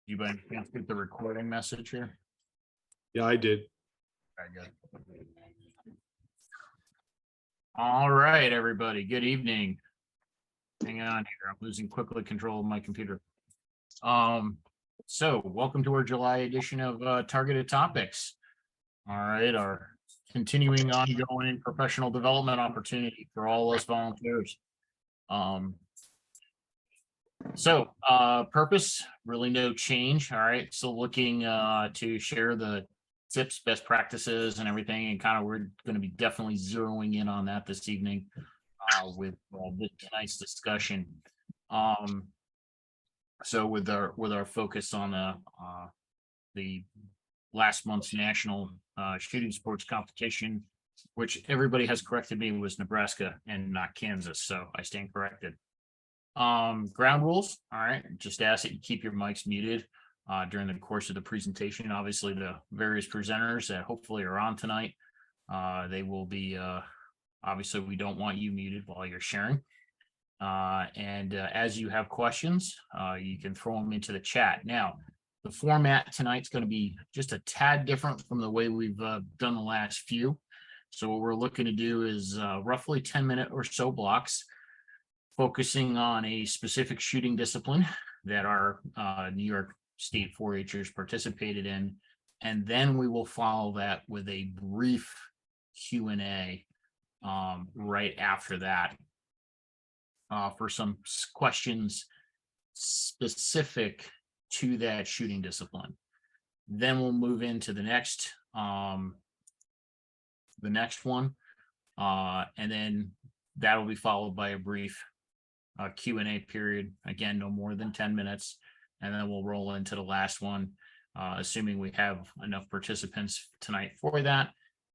You by any chance get the recording message here? Yeah, I did. Very good. All right, everybody. Good evening. Hang on here. I'm losing quickly control of my computer. So welcome to our July edition of Targeted Topics. All right, our continuing ongoing professional development opportunity for all us volunteers. Purpose, really no change. All right. So looking to share the tips, best practices, and everything. And kind of we're going to be definitely zeroing in on that this evening with this tonight's discussion. So with our focus on the last month's national shooting sports competition, which everybody has corrected me was Nebraska and not Kansas. So I stand corrected. Ground rules. All right. Just ask that you keep your mics muted during the course of the presentation. Obviously, the various presenters that hopefully are on tonight, they will be, obviously, we don't want you muted while you're sharing. As you have questions, you can throw them into the chat. Now, the format tonight's going to be just a tad different from the way we've done the last few. So what we're looking to do is roughly 10-minute or so blocks, focusing on a specific shooting discipline that our New York State 4-Hers participated in. And then we will follow that with a brief Q&A right after that for some questions specific to that shooting discipline. Then we'll move into the next one. And then that'll be followed by a brief Q&A period, again, no more than 10 minutes, and then we'll roll into the last one, assuming we have enough participants tonight for that.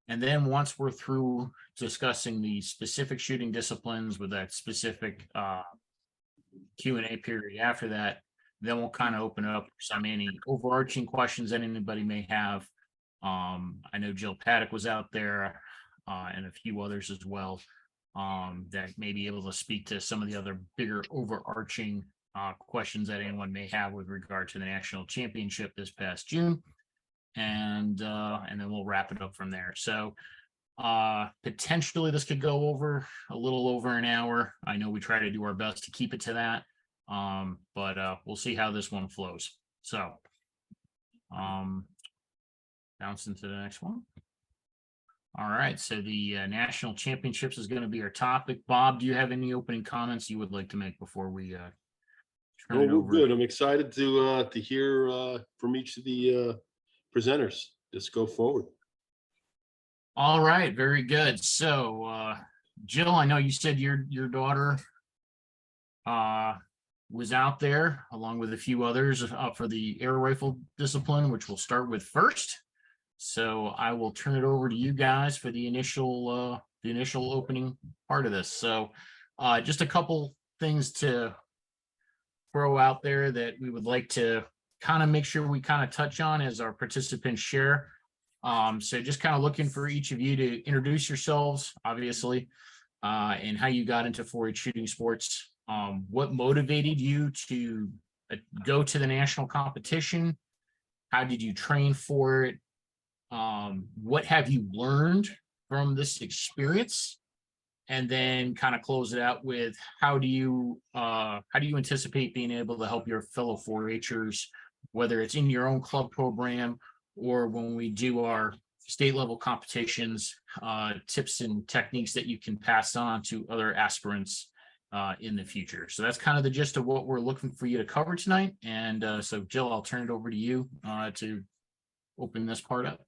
And then once we're through discussing the specific shooting disciplines with that specific Q&A period after that, then we'll kind of open it up for any overarching questions that anybody may have. I know Jill Paddock was out there and a few others as well. That may be able to speak to some of the other bigger overarching questions that anyone may have with regard to the national championship this past June. And then we'll wrap it up from there. So potentially this could go over a little over an hour. I know we try to do our best to keep it to that. But we'll see how this one flows. So bounce into the next one. All right, so the national championships is going to be our topic. Bob, do you have any opening comments you would like to make before we turn it over? Good. I'm excited to hear from each of the presenters. Let's go forward. All right, very good. So, Jill, I know you said your daughter was out there along with a few others for the air rifle discipline, which we'll start with first. So I will turn it over to you guys for the initial opening part of this. So just a couple things to throw out there that we would like to kind of make sure we kind of touch on as our participants share. So just kind of looking for each of you to introduce yourselves, obviously, and how you got into 4-H shooting sports. What motivated you to go to the national competition? How did you train for it? What have you learned from this experience? And then kind of close it out with how do you anticipate being able to help your fellow 4-Hers, whether it's in your own club program or when we do our state level competitions, tips and techniques that you can pass on to other aspirants in the future. So that's kind of the gist of what we're looking for you to cover tonight. And so Jill, I'll turn it over to you to open this part up.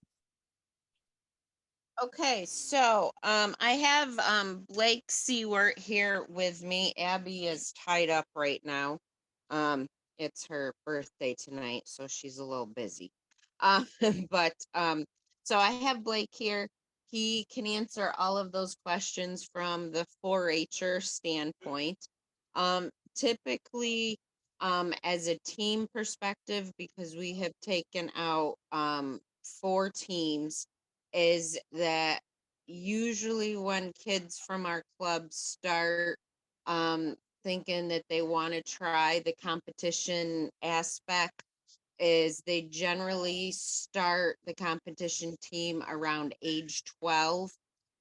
Okay, so I have Blake Seward here with me. Abby is tied up right now. It's her birthday tonight, so she's a little busy. So I have Blake here. He can answer all of those questions from the 4-H'er standpoint. Typically, as a team perspective, because we have taken out 4 teams, is that usually when kids from our club start thinking that they want to try the competition aspect, is they generally start the competition team around age 12.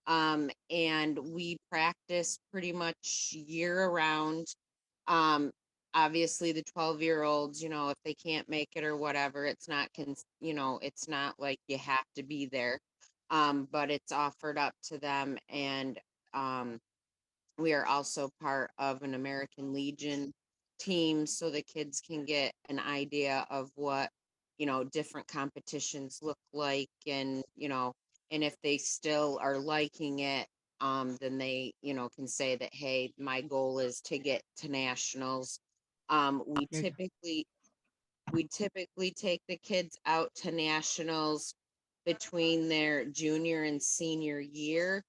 And we practice pretty much year round. Um, Obviously the 12-year-olds, if they can't make it or whatever, it's not, it's not like you have to be there. But it's offered up to them. And, we are also part of an American Legion team, so the kids can get an idea of what, different competitions look like. And, and if they still are liking it, then they, can say that, hey, my goal is to get to nationals. We Okay. typically take the kids out to nationals between their junior and senior year.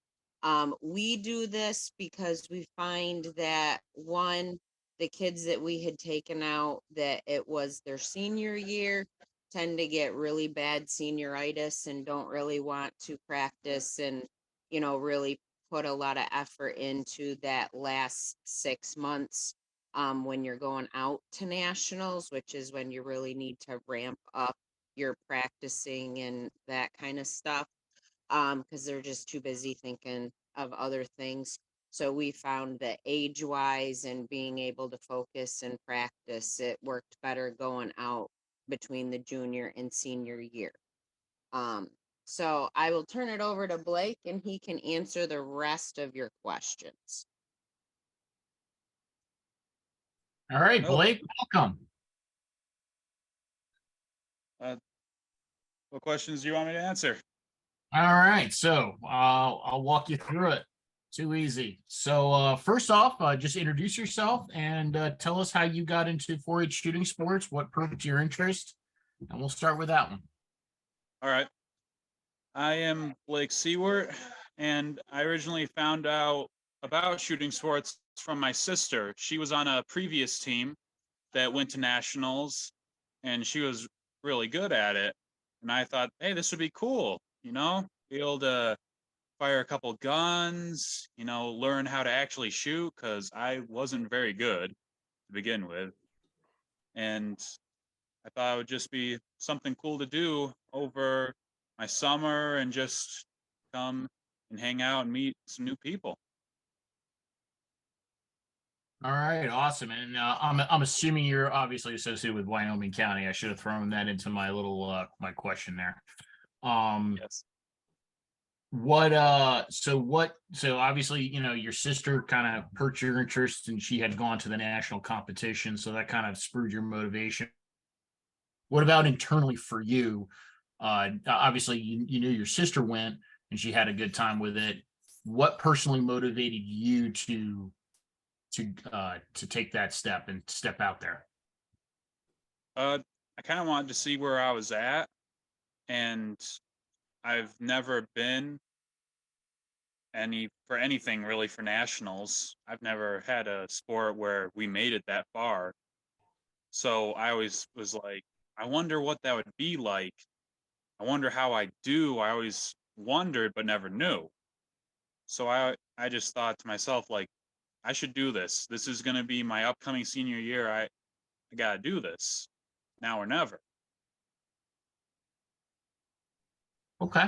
We do this because we find that one, the kids that we had taken out that it was their senior year tend to get really bad senioritis and don't really want to practice and, really put a lot of effort into that last 6 months, when you're going out to nationals, which is when you really need to ramp up your practicing and that kind of stuff, because they're just too busy thinking of other things. So we found that age wise and being able to focus and practice, it worked better going out between the junior and senior year. Um, so I will turn it over to Blake and he can answer the rest of your questions. All right, Oh. Blake, welcome. What questions do you want me to answer? All right, so I'll walk you through it. Too easy. So first off, just introduce yourself and tell us how you got into 4-H shooting sports, what perked your interest, and we'll start with that one. All right. I am Blake Seward, and I originally found out about shooting sports from my sister. She was on a previous team that went to nationals, and she was really good at it. And I thought, hey, this would be cool, be able to fire a couple guns, learn how to actually shoot, because I wasn't very good to begin with. And I thought it would just be something cool to do over my summer and just come and hang out and meet some new people. All right, awesome. And I'm assuming you're obviously associated with Wyoming County. I should have thrown that into my little my question there. Yes. So obviously, your sister kind of perked your interest and she had gone to the national competition, so that kind of spurred your motivation. What about internally for you? Obviously you knew your sister went and she had a good time with it. What personally motivated you to take that step and step out there? I kind of wanted to see where I was at, and I've never been for anything really for nationals. I've never had a sport where we made it that far. So I always was like, I wonder what that would be like. I wonder how I do. I always wondered but never knew. So I just thought to myself, like, I should do this. This is going to be my upcoming senior year. I got to do this now or never. Okay.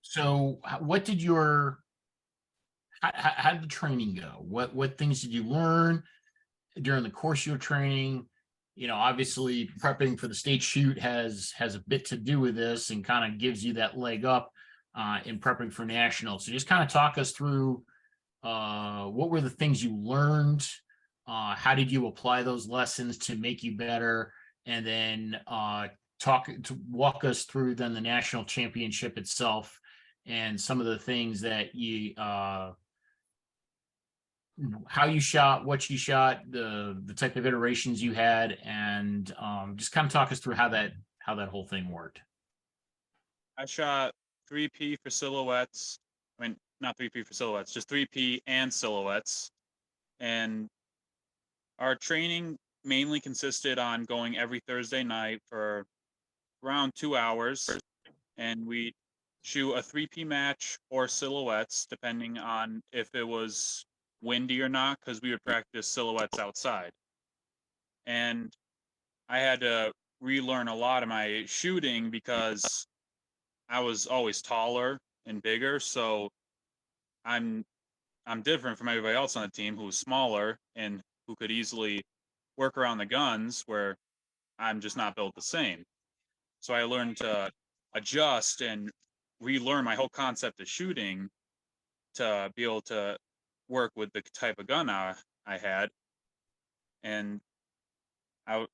So what did how did the training go? What things did you learn during the course of your training? Obviously prepping for the state shoot has a bit to do with this and kind of gives you that leg up in prepping for nationals. So just kind of talk us through what were the things you learned? How did you apply those lessons to make you better? And then walk us through then the national championship itself and some of the things that you how you shot, what you shot, the type of iterations you had, and just kind of talk us through how that whole thing worked. I shot 3P for silhouettes. I mean, not 3P for silhouettes, just 3P and silhouettes. And our training mainly consisted on going every Thursday night for around 2 hours. And we shoot a 3P match or silhouettes, depending on if it was windy or not, because we would practice silhouettes outside. and I had to relearn a lot of my shooting because I was always taller and bigger. So I'm I'm different from everybody else on the team who was smaller and who could easily work around the guns, where I'm just not built the same. So I learned to adjust and relearn my whole concept of shooting to be able to work with the type of gun I had. And I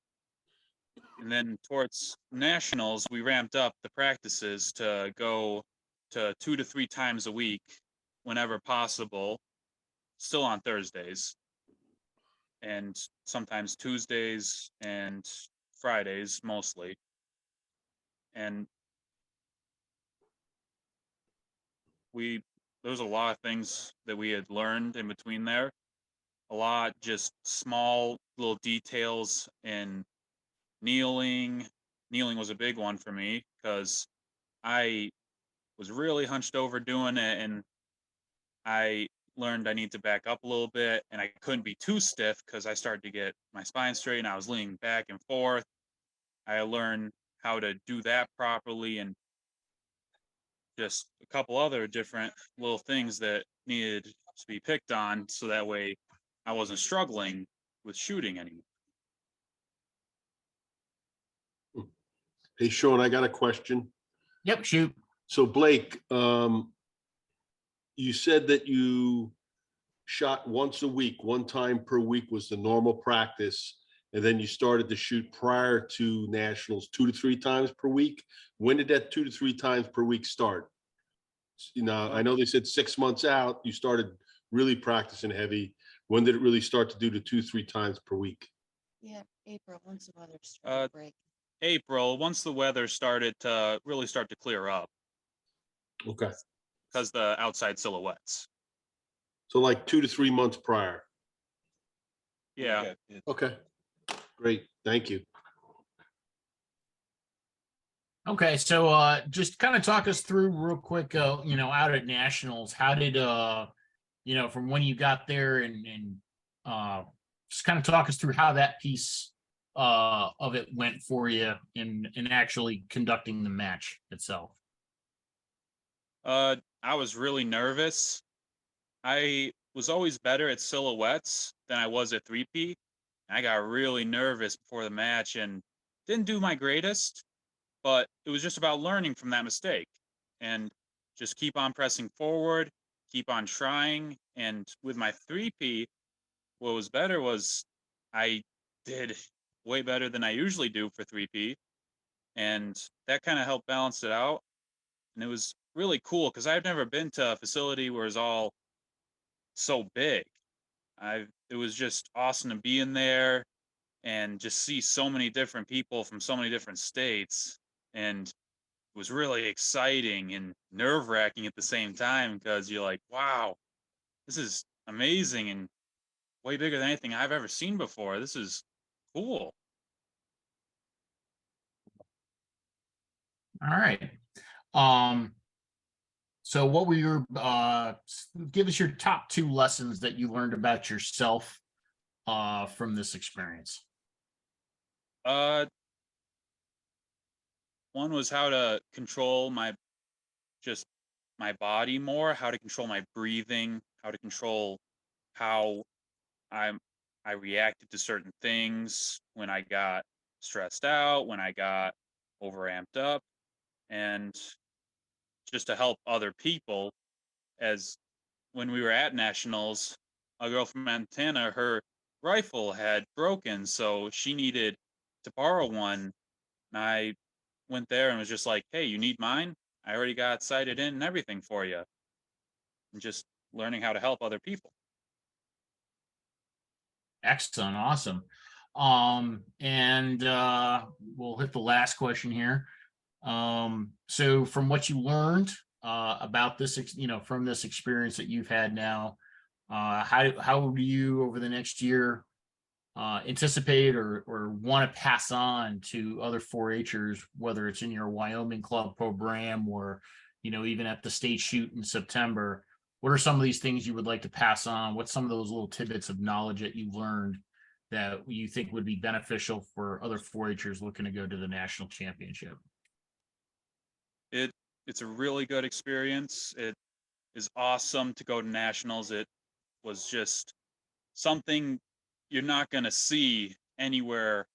and then towards nationals, we ramped up the practices to go to 2 to 3 times a week whenever possible, still on Thursdays, and sometimes Tuesdays and Fridays mostly. And there was a lot of things that we had learned in between there. A lot just small little details in kneeling. Kneeling was a big one for me because I was really hunched over doing it, and I learned I need to back up a little bit, and I couldn't be too stiff because I started to get my spine straight and I was leaning back and forth. I learned how to do that properly, and just a couple other different little things that needed to be picked on so that way I wasn't struggling with shooting anymore. Hey, Sean, I got a question. Yep, shoot. So Blake, you said that you shot once a week, one time per week was the normal practice. And then you started to shoot prior to nationals 2 to 3 times per week. When did that 2 to 3 times per week start? You know, I know they said 6 months out, you started really practicing heavy. When did it really start to do the 2 to 3 times per week? Yeah, April, once the weather Uh, started to break. April, once the weather started to really start to clear up Okay. because the outside silhouettes. So like 2 to 3 months prior. Yeah. Okay. Great. Thank you. Okay, so just kind of talk us through real quick, out at nationals, how did from when you got there and just kind of talk us through how that piece of it went for you in actually conducting the match itself. I was really nervous. I was always better at silhouettes than I was at 3P. I got really nervous before the match and didn't do my greatest, but it was just about learning from that mistake and just keep on pressing forward, keep on trying. And with my 3P, what was better was I did way better than I usually do for 3P. And that kind of helped balance it out. And it was really cool because I've never been to a facility where it's all so big. It was just awesome to be in there and just see so many different people from so many different states. And it was really exciting and nerve-wracking at the same time because you're like, wow, this is amazing and way bigger than anything I've ever seen before. This is cool. All right. So what were your give us your top 2 lessons that you learned about yourself from this experience? Uh, One was how to control just my body more, how to control my breathing, how to control how I'm I reacted to certain things when I got stressed out, when I got overamped up, and just to help other people. As when we were at nationals, a girl from Montana, her rifle had broken, so she needed to borrow one. And I went there and was just like, "Hey, you need mine? I already got sighted in and everything for you." And just learning how to help other people. Excellent, awesome. And we'll hit the last question here. So from what you learned about this, from this experience that you've had now, how do you over the next year anticipate or want to pass on to other 4-Hers, whether it's in your Wyoming club program or even at the state shoot in September? What are some of these things you would like to pass on? What's some of those little tidbits of knowledge that you've learned that you think would be beneficial for other 4-Hers looking to go to the national championship? It's a really good experience. It is awesome to go to nationals. It was just something you're not going to see anywhere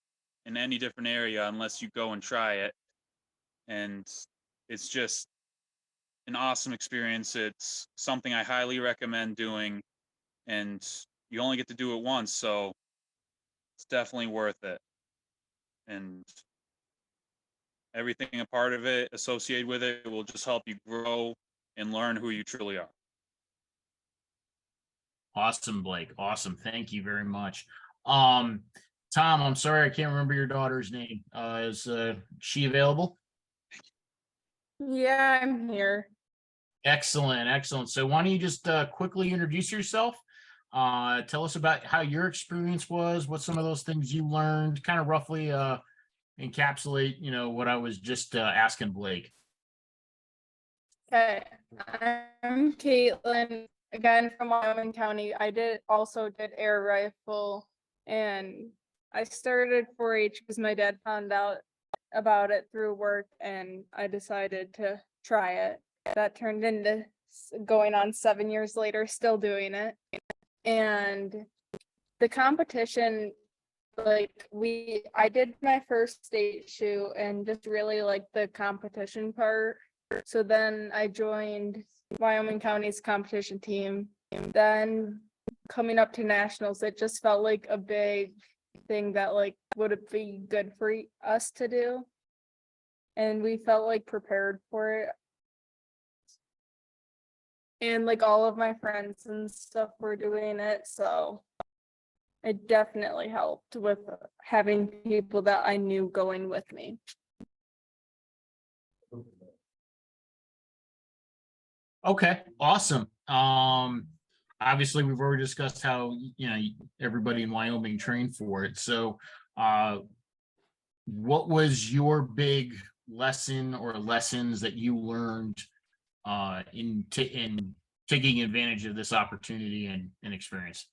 in any different area unless you go and try it. And it's just an awesome experience. It's something I highly recommend doing, and you only get to do it once, so it's definitely worth it. And everything a part of it associated with it will just help you grow and learn who you truly are. Awesome, Blake. Awesome. Thank you very much. Tom, I'm sorry, I can't remember your daughter's name. Is she available? Yeah, I'm here. Excellent, excellent. So why don't you just quickly introduce yourself? Tell us about how your experience was, what some of those things you learned, kind of roughly encapsulate, what I was just asking Blake. Okay, I'm Caitlin, again from Wyoming County. I also did air rifle, and I started 4-H because my dad found out about it through work, and I decided to try it. That turned into going on 7 years later, still doing it. And the competition, I did my first state shoot and just really liked the competition part. So then I joined Wyoming County's competition team. Then coming up to nationals, it just felt like a big thing that would it be good for us to do? And we felt prepared for it. And all of my friends and stuff were doing it, so it definitely helped with having people that I knew going with me. Okay, awesome. Obviously we've already discussed how, everybody in Wyoming trained for it. So, what was your big lesson or lessons that you learned in taking advantage of this opportunity and experience?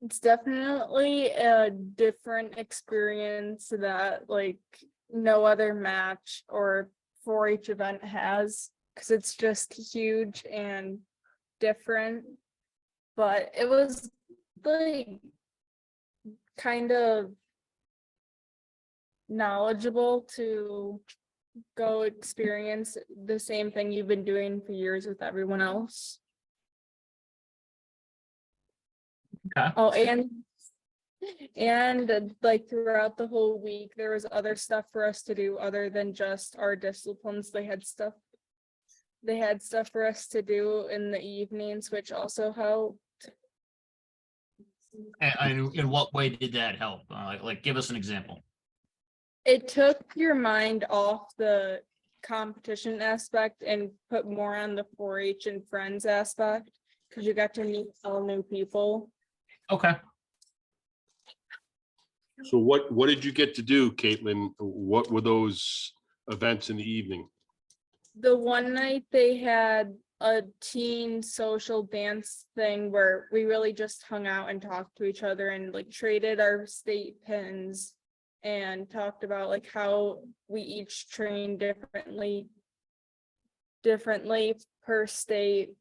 It's definitely a different experience that no other match or 4-H event has, because it's just huge and different. But it was kind of knowledgeable to go experience the same thing you've been doing for years with everyone else. Okay. Oh, and throughout the whole week, there was other stuff for us to do other than just our disciplines. They had stuff for us to do in the evenings, which also helped. And in what way did that help? Give us an example. It took your mind off the competition aspect and put more on the 4-H and friends aspect, because you got to meet all new people. Okay. So what did you get to do, Caitlin? What were those events in the evening? The one night they had a teen social dance thing where we really just hung out and talked to each other and traded our state pins and talked about how we each train differently per state.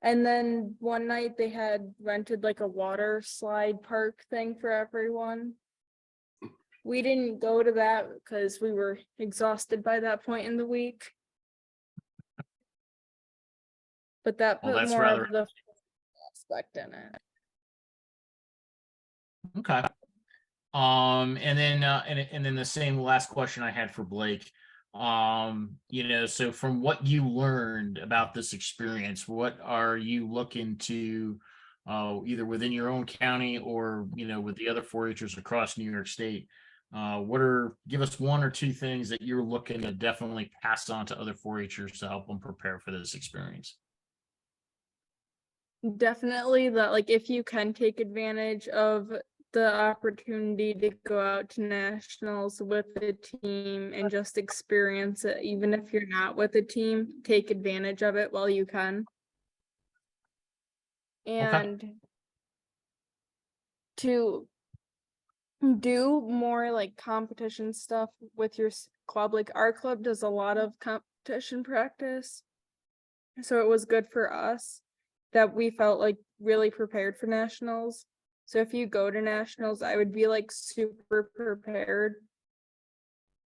And then one night they had rented a water slide park thing for everyone. We didn't go to that because we were exhausted by that point in the week. But that Well, put that's more rather- of the aspect in it. Okay. And then the same last question I had for Blake. So from what you learned about this experience, what are you looking to either within your own county or with the other 4-Hers across New York State? Give us one or two things that you're looking to definitely pass on to other 4-Hers to help them prepare for this experience. Definitely that if you can take advantage of the opportunity to go out to nationals with the team and just experience it, even if you're not with a team, take advantage of it while you can. And to do more like competition stuff with your club. Like our club does a lot of competition practice. So it was good for us that we felt like really prepared for nationals. So if you go to nationals, I would be like super prepared.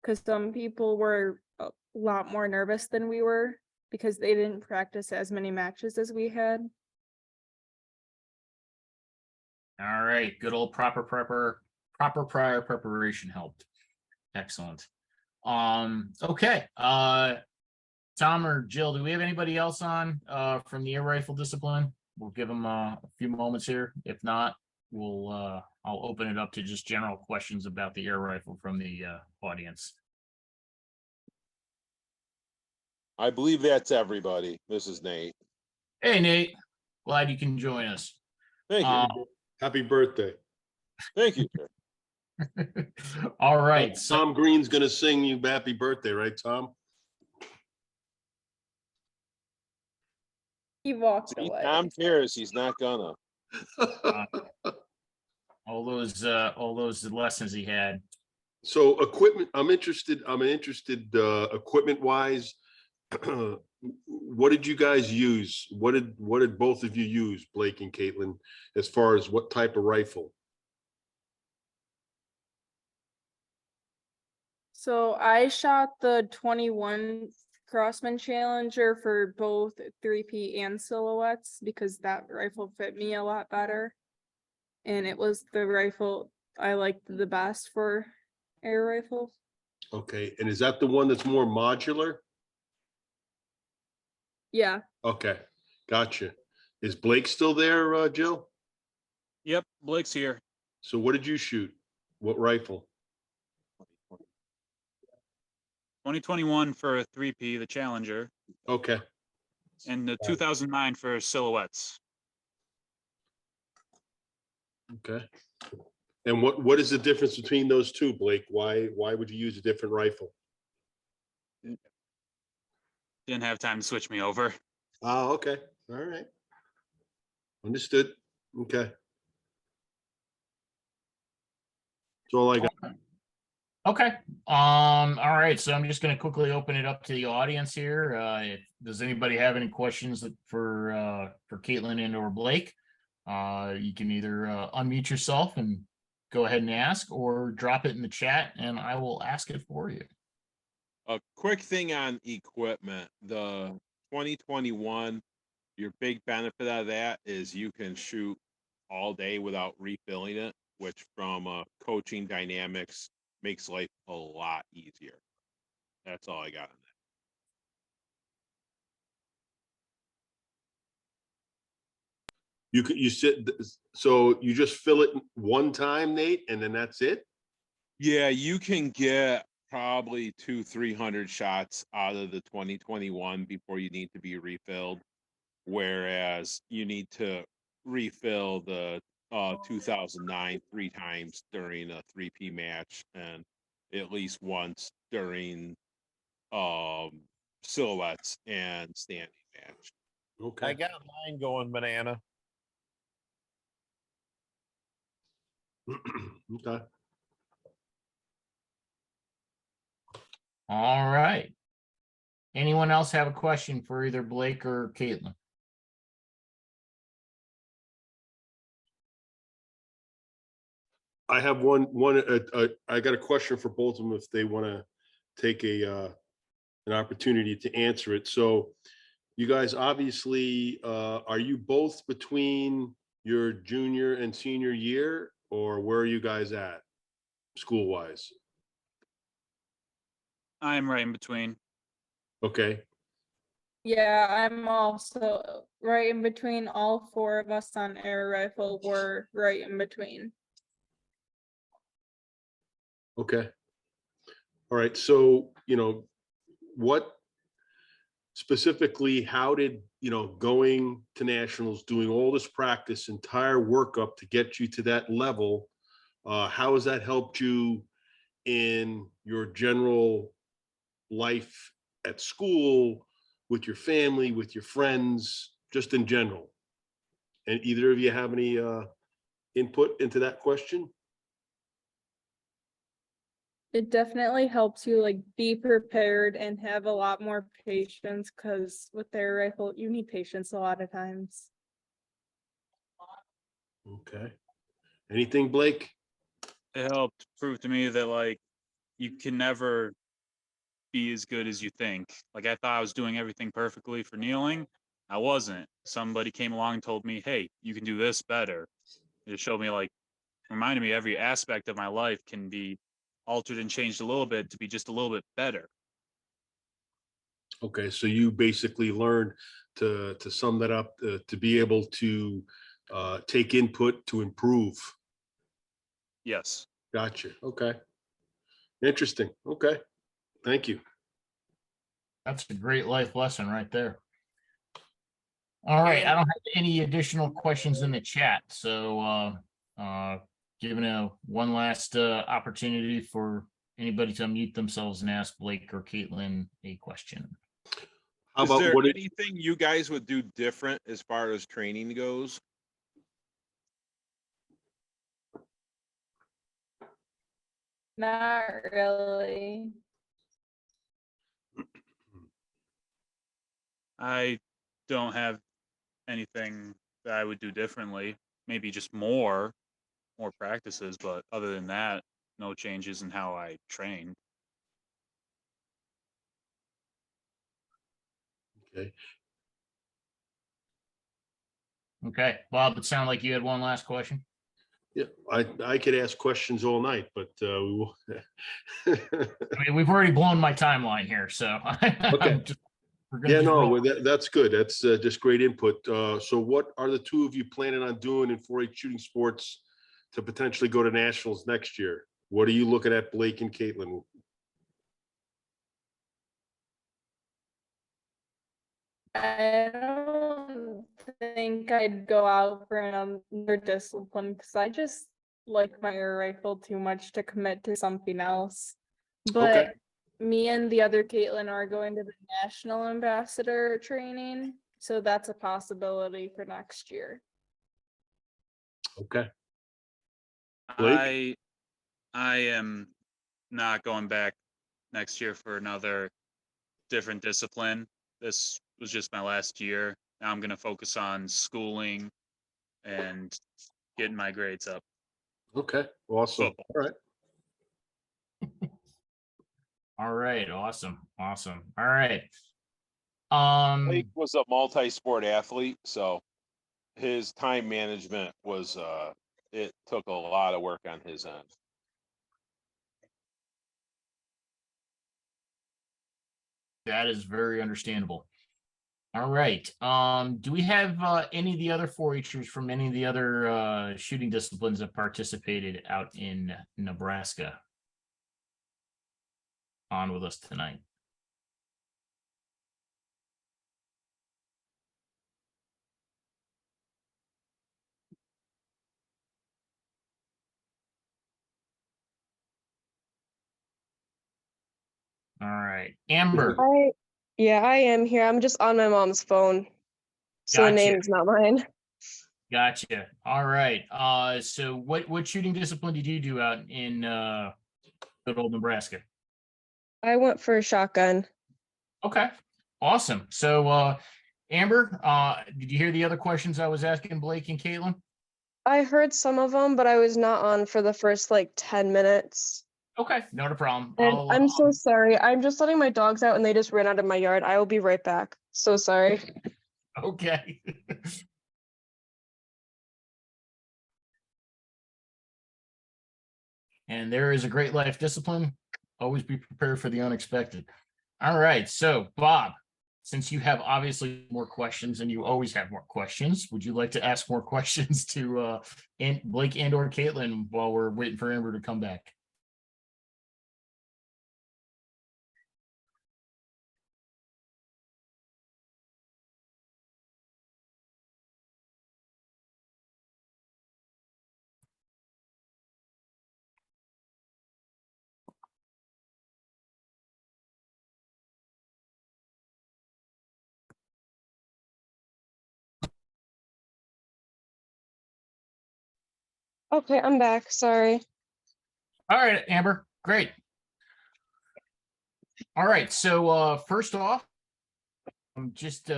Because some people were a lot more nervous than we were because they didn't practice as many matches as we had. All right, good old proper prior preparation helped. Excellent. Okay. Tom or Jill, do we have anybody else on from the air rifle discipline? We'll give them a few moments here. If not, I'll open it up to just general questions about the air rifle from the audience. I believe that's everybody. This is Nate. Hey, Nate, glad you can join us. Thank you. Happy birthday. Thank you, sir. All right, so Tom Green's gonna sing you happy birthday, right, Tom? He walked See, away. Tom cares. He's not gonna. all those lessons he had. So equipment, I'm interested equipment wise. What did you guys use? What did both of you use, Blake and Caitlin, as far as what type of rifle? So I shot the 21 Crossman Challenger for both 3P and silhouettes because that rifle fit me a lot better. And it was the rifle I liked the best for air rifles. Okay, and is that the one that's more modular? Yeah. Okay, gotcha. Is Blake still there, Jill? Yep, Blake's here. So what did you shoot? What rifle? 2021 for 3P, the Challenger, Okay, and the 2009 for silhouettes. okay. And what is the difference between those two, Blake? Why would you use a different rifle? Didn't have time to switch me over. Oh, okay, all right. Understood. Okay. That's all I got. Okay. All right. So I'm just going to quickly open it up to the audience here. Does anybody have any questions for Caitlin and or Blake? You can either unmute yourself and go ahead and ask, or drop it in the chat, and I will ask it for you. A quick thing on equipment, the 2021, your big benefit of that is you can shoot all day without refilling it, which from coaching dynamics makes life a lot easier. That's all I got on that. You sit, so you just fill it one time, Nate, and then that's it? Yeah, you can get probably 200-300 shots out of the 2021 before you need to be refilled. Whereas you need to refill the 2009 3 times during a 3P match and at least once during silhouettes and standing match. I Okay, got mine going banana. okay. All right. Anyone else have a question for either Blake or Caitlin? I have I got a question for both of them if they want to take an opportunity to answer it. So you guys obviously, are you both between your junior and senior year, or where are you guys at school wise? I'm right in between. Okay, Yeah, I'm also right in between. All 4 of us on air rifle were right in between. okay. All right, so, what specifically, how did, going to nationals, doing all this practice, entire workup to get you to that level, how has that helped you in your general life at school, with your family, with your friends, just in general? And either of you have any input into that question? It definitely helps you like be prepared and have a lot more patience, because with their rifle, you need patience a lot of times. Okay. Anything, Blake? It helped prove to me that like you can never be as good as you think. Like I thought I was doing everything perfectly for kneeling. I wasn't. Somebody came along and told me, "Hey, you can do this better." It showed me like reminded me every aspect of my life can be altered and changed a little bit to be just a little bit better. Okay, so you basically learned to sum that up, to be able to take input to improve. Yes. Gotcha. Okay. Interesting. Okay. Thank you. That's a great life lesson right there. All right, I don't have any additional questions in the chat, so giving one last opportunity for anybody to unmute themselves and ask Blake or Caitlin a question. How Is about there what it, anything you guys would do different as far as training goes? Not really. I don't have anything that I would do differently. Maybe just more practices, but other than that, no changes in how I train. okay. Okay, Bob, it sounded like you had one last question. Yeah, I could ask questions all night, but we will. I mean, we've already blown my timeline here, so Okay. we're gonna Yeah, just no, roll. well, that's good. That's just great input. So what are the two of you planning on doing in 4-H shooting sports to potentially go to nationals next year? What are you looking at, Blake and Caitlin? I don't think I'd go out for another discipline, because I just like my air rifle too much to commit to something else. But me and the other Caitlin are going to the national ambassador training, so that's a possibility for next year. Okay. Blake? I am not going back next year for another different discipline. This was just my last year. Now I'm going to focus on schooling and getting my grades up. Okay, awesome. Football. All right. All right, awesome. All right. Blake was a multi-sport athlete, so his time management was it took a lot of work on his end. That is very understandable. All right. Do we have any of the other 4-Hers from any of the other shooting disciplines that participated out in Nebraska on with us tonight? All right, Amber. I am here. I'm just on my mom's phone. So the Gotcha. name's not mine. Gotcha. All right. So what shooting discipline did you do out in good old Nebraska? I went for a shotgun. Okay. Awesome. So Amber, did you hear the other questions I was asking Blake and Caitlin? I heard some of them, but I was not on for the first like 10 minutes. Okay, not a problem. And I'm so sorry. I'm just letting my dogs out and they just ran out of my yard. I will be right back. So sorry. Okay. And there is a great life discipline. Always be prepared for the unexpected. All right. So, Bob, since you have obviously more questions and you always have more questions, would you like to ask more questions to Blake and or Caitlin while we're waiting for Amber to come back? Okay, I'm back. Sorry. All right, Amber, great. All right, so first off, just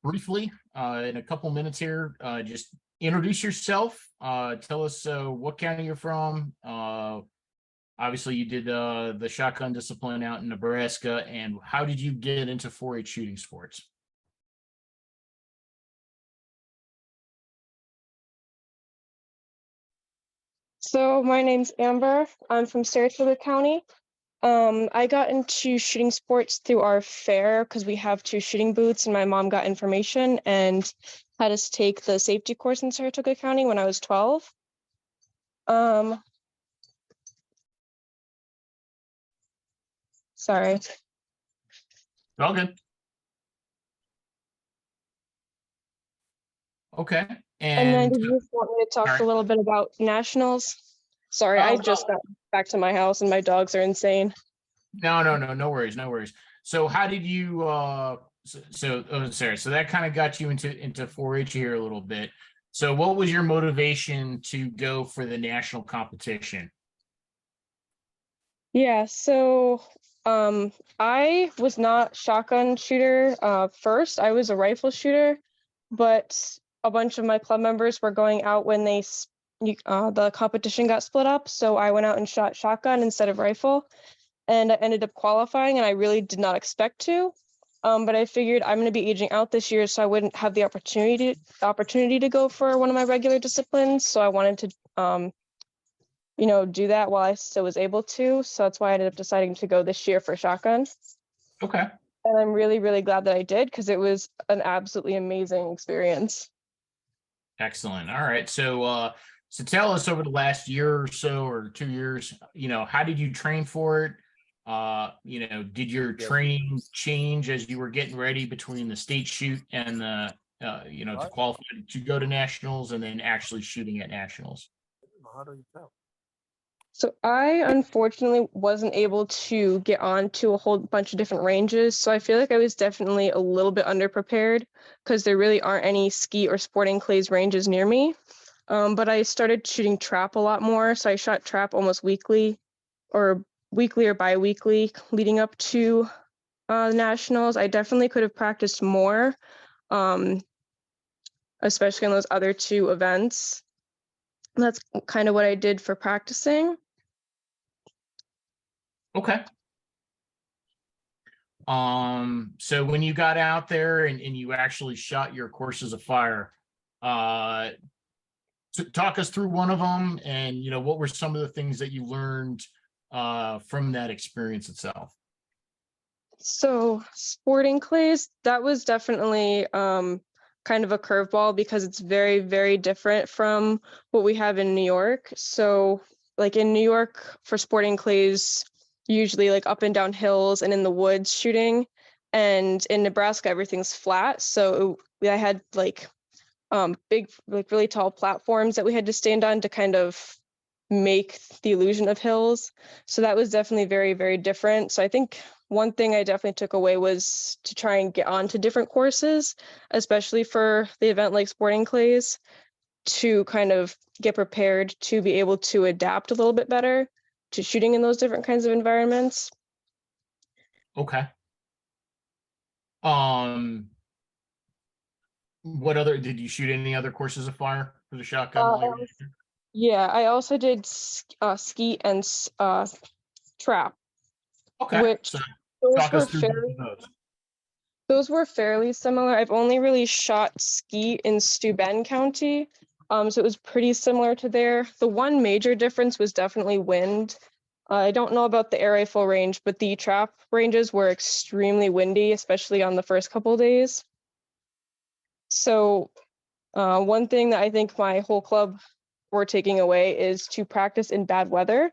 briefly, in a couple minutes here, just introduce yourself. Tell us what county you're from. Obviously, you did the shotgun discipline out in Nebraska, and how did you get into 4-H shooting sports? So my name's Amber. I'm from Saratoga County. I got into shooting sports through our fair because we have 2 shooting booths, and my mom got information and had us take the safety course in Saratoga County when I was 12. Sorry. All good. Okay, And then and did you just want me to talk Alright. a little bit about nationals? Sorry, I just got back to my house and my dogs are insane. no worries, no worries. So how did you sorry, so that kind of got you into 4-H here a little bit. So what was your motivation to go for the national competition? Yeah, so I was not shotgun shooter first. I was a rifle shooter, but a bunch of my club members were going out when the competition got split up, so I went out and shot shotgun instead of rifle, and I ended up qualifying, and I really did not expect to. But I figured I'm going to be aging out this year, so I wouldn't have the opportunity to go for one of my regular disciplines. So I wanted to do that while I still was able to. So that's why I ended up deciding to go this year for shotgun. Okay. And I'm really, really glad that I did because it was an absolutely amazing experience. Excellent. All right. So tell us over the last year or so or 2 years, how did you train for it? Did your training change as you were getting ready between the state shoot and the to qualify to go to nationals and then actually shooting at nationals? So I unfortunately wasn't able to get on to a whole bunch of different ranges. So I feel like I was definitely a little bit underprepared because there really aren't any ski or sporting clays ranges near me. But I started shooting trap a lot more. So I shot trap almost weekly or bi-weekly leading up to the nationals. I definitely could have practiced more, especially on those other 2 events. That's kind of what I did for practicing. Okay. So when you got out there and you actually shot your courses of fire, talk us through one of them and what were some of the things that you learned from that experience itself? So sporting clays, that was definitely kind of a curveball because it's very, very different from what we have in New York. So like in New York for sporting clays, usually like up and down hills and in the woods shooting. And in Nebraska, everything's flat. So I had like big, like really tall platforms that we had to stand on to kind of make the illusion of hills. So that was definitely very, very different. So I think one thing I definitely took away was to try and get onto different courses, especially for the event like sporting clays, to kind of get prepared to be able to adapt a little bit better to shooting in those different kinds of environments. Okay. What other did you shoot any other courses of fire for the shotgun? while you were there? Yeah, I also did ski and trap, Okay. which So those talk were us through both fairly of those. Those were fairly similar. I've only really shot ski in Steuben County, so it was pretty similar to there. The one major difference was definitely wind. I don't know about the air rifle range, but the trap ranges were extremely windy, especially on the first couple of days. So one thing that I think my whole club were taking away is to practice in bad weather,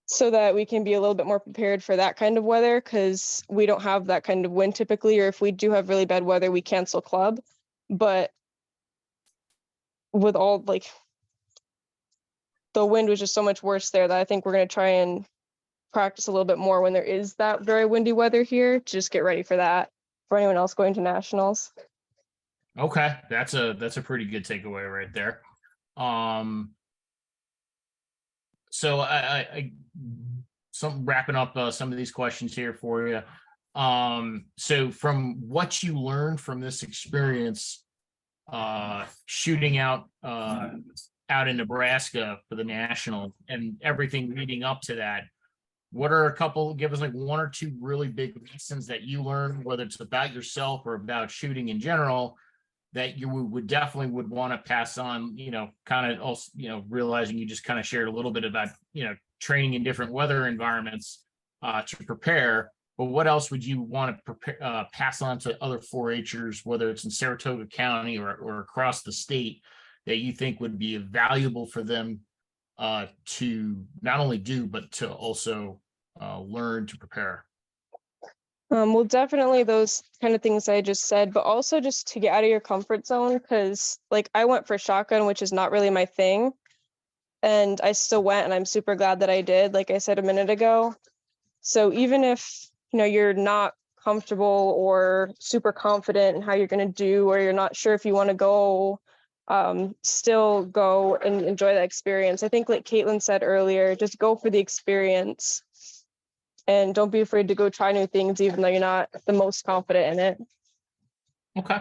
so that we can be a little bit more prepared for that kind of weather, because we don't have that kind of wind typically, or if we do have really bad weather, we cancel club. But with all like the wind was just so much worse there that I think we're going to try and practice a little bit more when there is that very windy weather here to just get ready for that for anyone else going to nationals. Okay, that's a pretty good takeaway right there. so some wrapping up some of these questions here for you. So from what you learned from this experience, shooting out in Nebraska for the national and everything leading up to that, what are a couple, give us like one or two really big lessons that you learned, whether it's about yourself or about shooting in general, that you would definitely would want to pass on, kind of also, realizing you just kind of shared a little bit about, training in different weather environments to prepare, but what else would you want to prepare, pass on to other 4-Hers, whether it's in Saratoga County or across the state, that you think would be valuable for them to not only do, but to also learn to prepare? Well, definitely those kind of things I just said, but also just to get out of your comfort zone, because like I went for shotgun, which is not really my thing. And I still went, and I'm super glad that I did, like I said a minute ago. So even if, you're not comfortable or super confident in how you're going to do, or you're not sure if you want to go, still go and enjoy that experience. I think like Caitlin said earlier, just go for the experience. And don't be afraid to go try new things, even though you're not the most confident in it. Okay.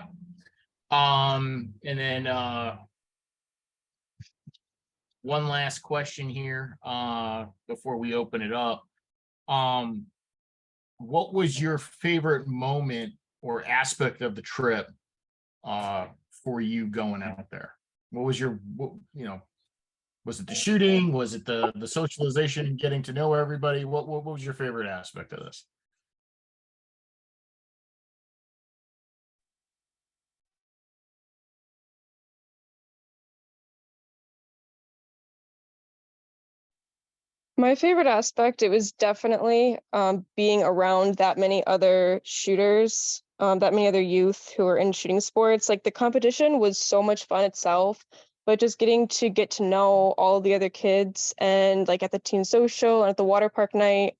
And then one last question here before we open it up. What was your favorite moment or aspect of the trip for you going out there? What was your, was it the shooting? Was it the socialization and getting to know everybody? What was your favorite aspect of this? My favorite aspect, it was definitely being around that many other shooters, that many other youth who are in shooting sports. Like the competition was so much fun itself, but just getting to get to know all the other kids, and like at the teen social and at the water park night,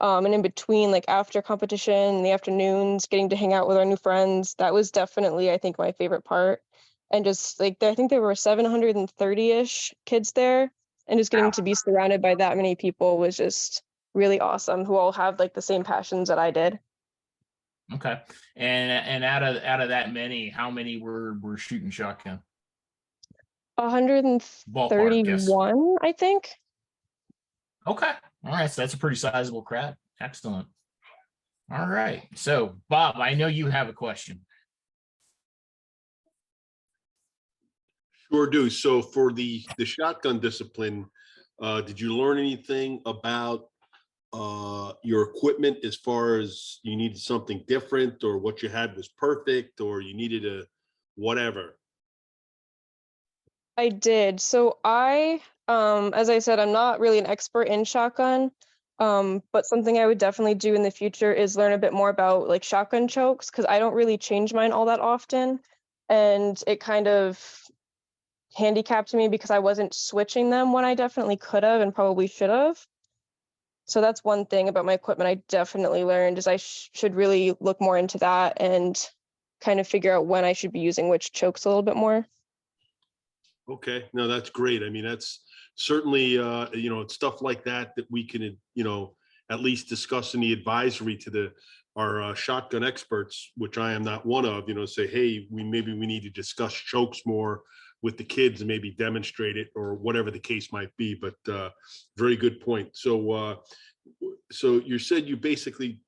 and in between, like after competition in the afternoons, getting to hang out with our new friends, that was definitely, I think, my favorite part. And just like, I think there were 730-ish kids there, and just getting to be surrounded by that many people was just really awesome, who all have like the same passions that I did. Okay. And out of that many, how many were shooting shotgun? 131, I think. Okay. All right. So that's a pretty sizable crowd. Excellent. All right. So Bob, I know you have a question. Sure do. So for the shotgun discipline, did you learn anything about your equipment, as far as you needed something different, or what you had was perfect, or you needed a whatever? I did. So as I said, I'm not really an expert in shotgun, but something I would definitely do in the future is learn a bit more about like shotgun chokes, because I don't really change mine all that often. And it kind of handicapped me because I wasn't switching them when I definitely could have and probably should have. So that's one thing about my equipment I definitely learned, is I should really look more into that and kind of figure out when I should be using which chokes a little bit more. Okay, no, that's great. I mean, that's certainly, it's stuff like that we can, at least discuss in the advisory to our shotgun experts, which I am not one of, say, hey, maybe we need to discuss chokes more with the kids and maybe demonstrate it, or whatever the case might be. But very good point. So you said you basically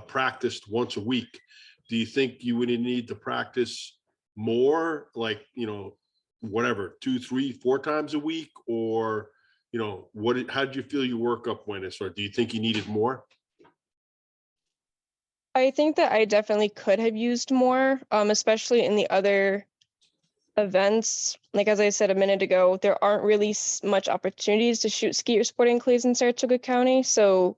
practiced once a week. Do you think you would need to practice more, like, whatever, 2, 3, 4 times a week? Or, how did you feel your workup went? Or do you think you needed more? I think that I definitely could have used more, especially in the other events. Like, as I said a minute ago, there aren't really much opportunities to shoot ski or sporting clays in Saratoga County. So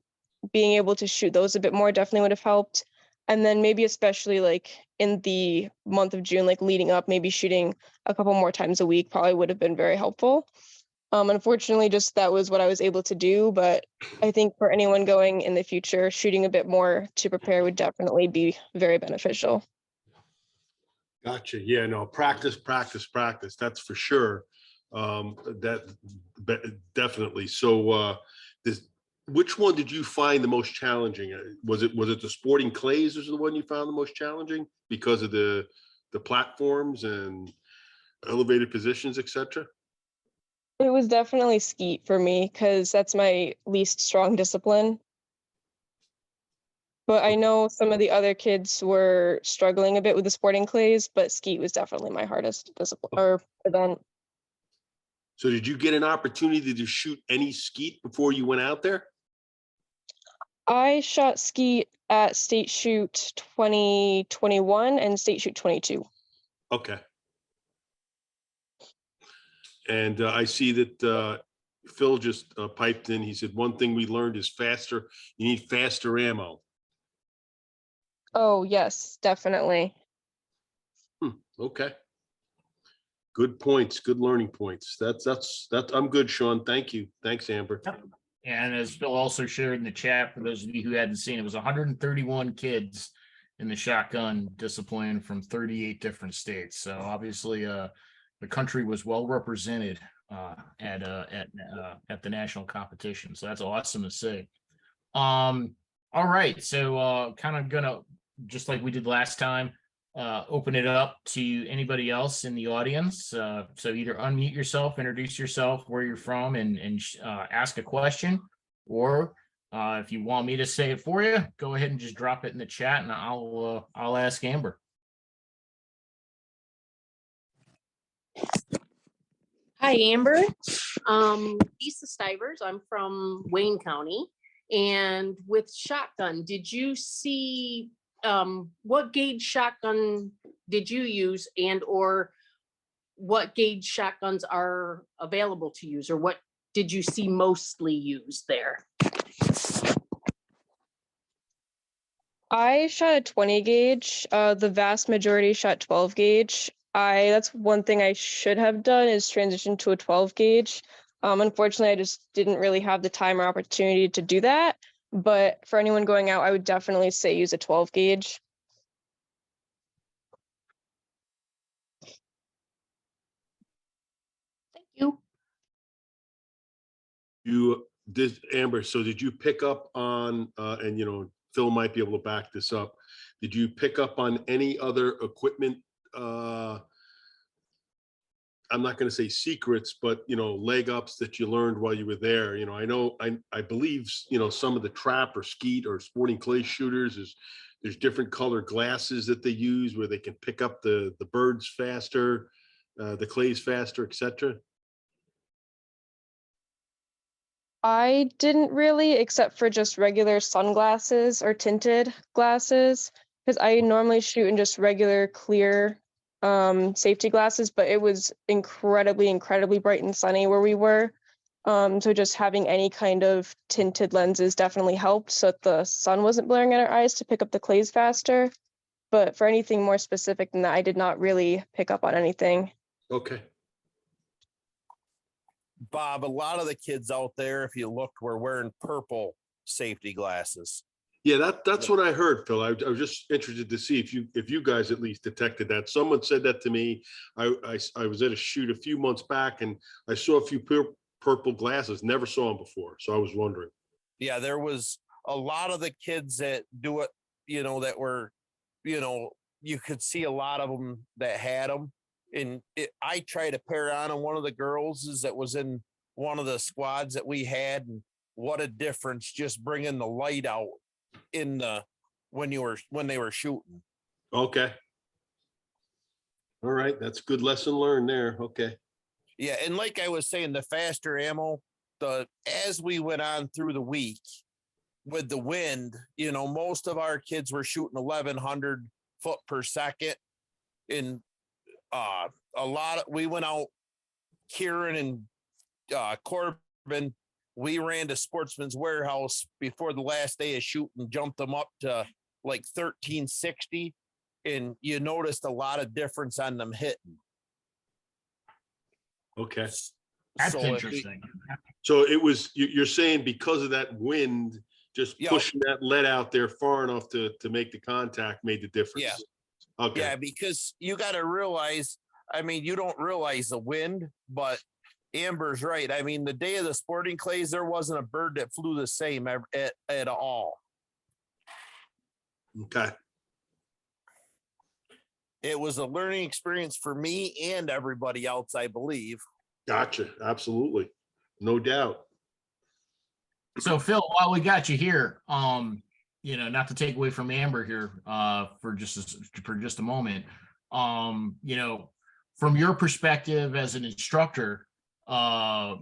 being able to shoot those a bit more definitely would have helped. And then maybe especially like in the month of June, like leading up, maybe shooting a couple more times a week probably would have been very helpful. Unfortunately, just that was what I was able to do. But I think for anyone going in the future, shooting a bit more to prepare would definitely be very beneficial. Gotcha. Yeah, no, practice. That's for sure. That definitely. So which one did you find the most challenging? Was it the sporting clays was the one you found the most challenging because of the platforms and elevated positions, etc.? It was definitely skeet for me because that's my least strong discipline. But I know some of the other kids were struggling a bit with the sporting clays, but skeet was definitely my hardest discipline or event. So did you get an opportunity to shoot any skeet before you went out there? I shot skeet at State Shoot 2021 and State Shoot 22. Okay. And I see that Phil just piped in. He said, one thing we learned is faster. You need faster ammo. Oh, yes, definitely. Okay. Good points. Good learning points. That's I'm good, Sean. Thank you. Thanks, Amber. And as Phil also shared in the chat, for those of you who hadn't seen, it was 131 kids in the shotgun discipline from 38 different states. So obviously, the country was well represented at the national competition. So that's awesome to see. All right, so kind of gonna, just like we did last time, open it up to anybody else in the audience. So either unmute yourself, introduce yourself, where you're from, and ask a question, or if you want me to say it for you, go ahead and just drop it in the chat, and I'll ask Amber. Hi, Amber. Lisa Stivers. I'm from Wayne County. And with shotgun, did you see what gauge shotgun did you use, and or what gauge shotguns are available to use, or what did you see mostly used there? I shot a 20 gauge. The vast majority shot 12 gauge. That's one thing I should have done, is transition to a 12 gauge. Unfortunately, I just didn't really have the time or opportunity to do that. But for anyone going out, I would definitely say use a 12 gauge. Thank you. You did, Amber. So did you pick up on, and Phil might be able to back this up. Did you pick up on any other equipment? I'm not going to say secrets, but leg ups that you learned while you were there. I believe some of the trap or skeet or sporting clay shooters there's different colored glasses that they use where they can pick up the birds faster, the clays faster, etc. I didn't really, except for just regular sunglasses or tinted glasses, because I normally shoot in just regular clear safety glasses, but it was incredibly bright and sunny where we were. So just having any kind of tinted lenses definitely helped, so that the sun wasn't blaring at our eyes to pick up the clays faster. But for anything more specific than that, I did not really pick up on anything. Okay. Bob, a lot of the kids out there, if you looked, were wearing purple safety glasses. Yeah, that's what I heard, Phil. I was just interested to see if you guys at least detected that. Someone said that to me. I was at a shoot a few months back, and I saw a few purple glasses. Never saw them before, so I was wondering. Yeah, there was a lot of the kids that do it, that were, you could see a lot of them that had them. And I tried a pair on, and one of the girls that was in one of the squads that we had, and what a difference just bringing the light out when they were shooting. Okay. All right, that's a good lesson learned there. Okay. Yeah, and like I was saying, the faster ammo, as we went on through the week with the wind, most of our kids were shooting 1,100 foot per second. And we went out, Kieran and Corbin, we ran to Sportsman's Warehouse before the last day of shooting, jumped them up to like 1360, and you noticed a lot of difference on them hitting. Okay. That's So interesting. So it was, you're saying because of that wind, just pushing that lead out there far enough to make the contact made the difference. Yeah. Okay. Yeah, because you got to realize, you don't realize the wind, but Amber's right. I mean, the day of the sporting clays, there wasn't a bird that flew the same at all. Okay. It was a learning experience for me and everybody else, I believe. Gotcha. Absolutely. No doubt. So Phil, while we got you here, not to take away from Amber here, for just a moment, from your perspective as an instructor, what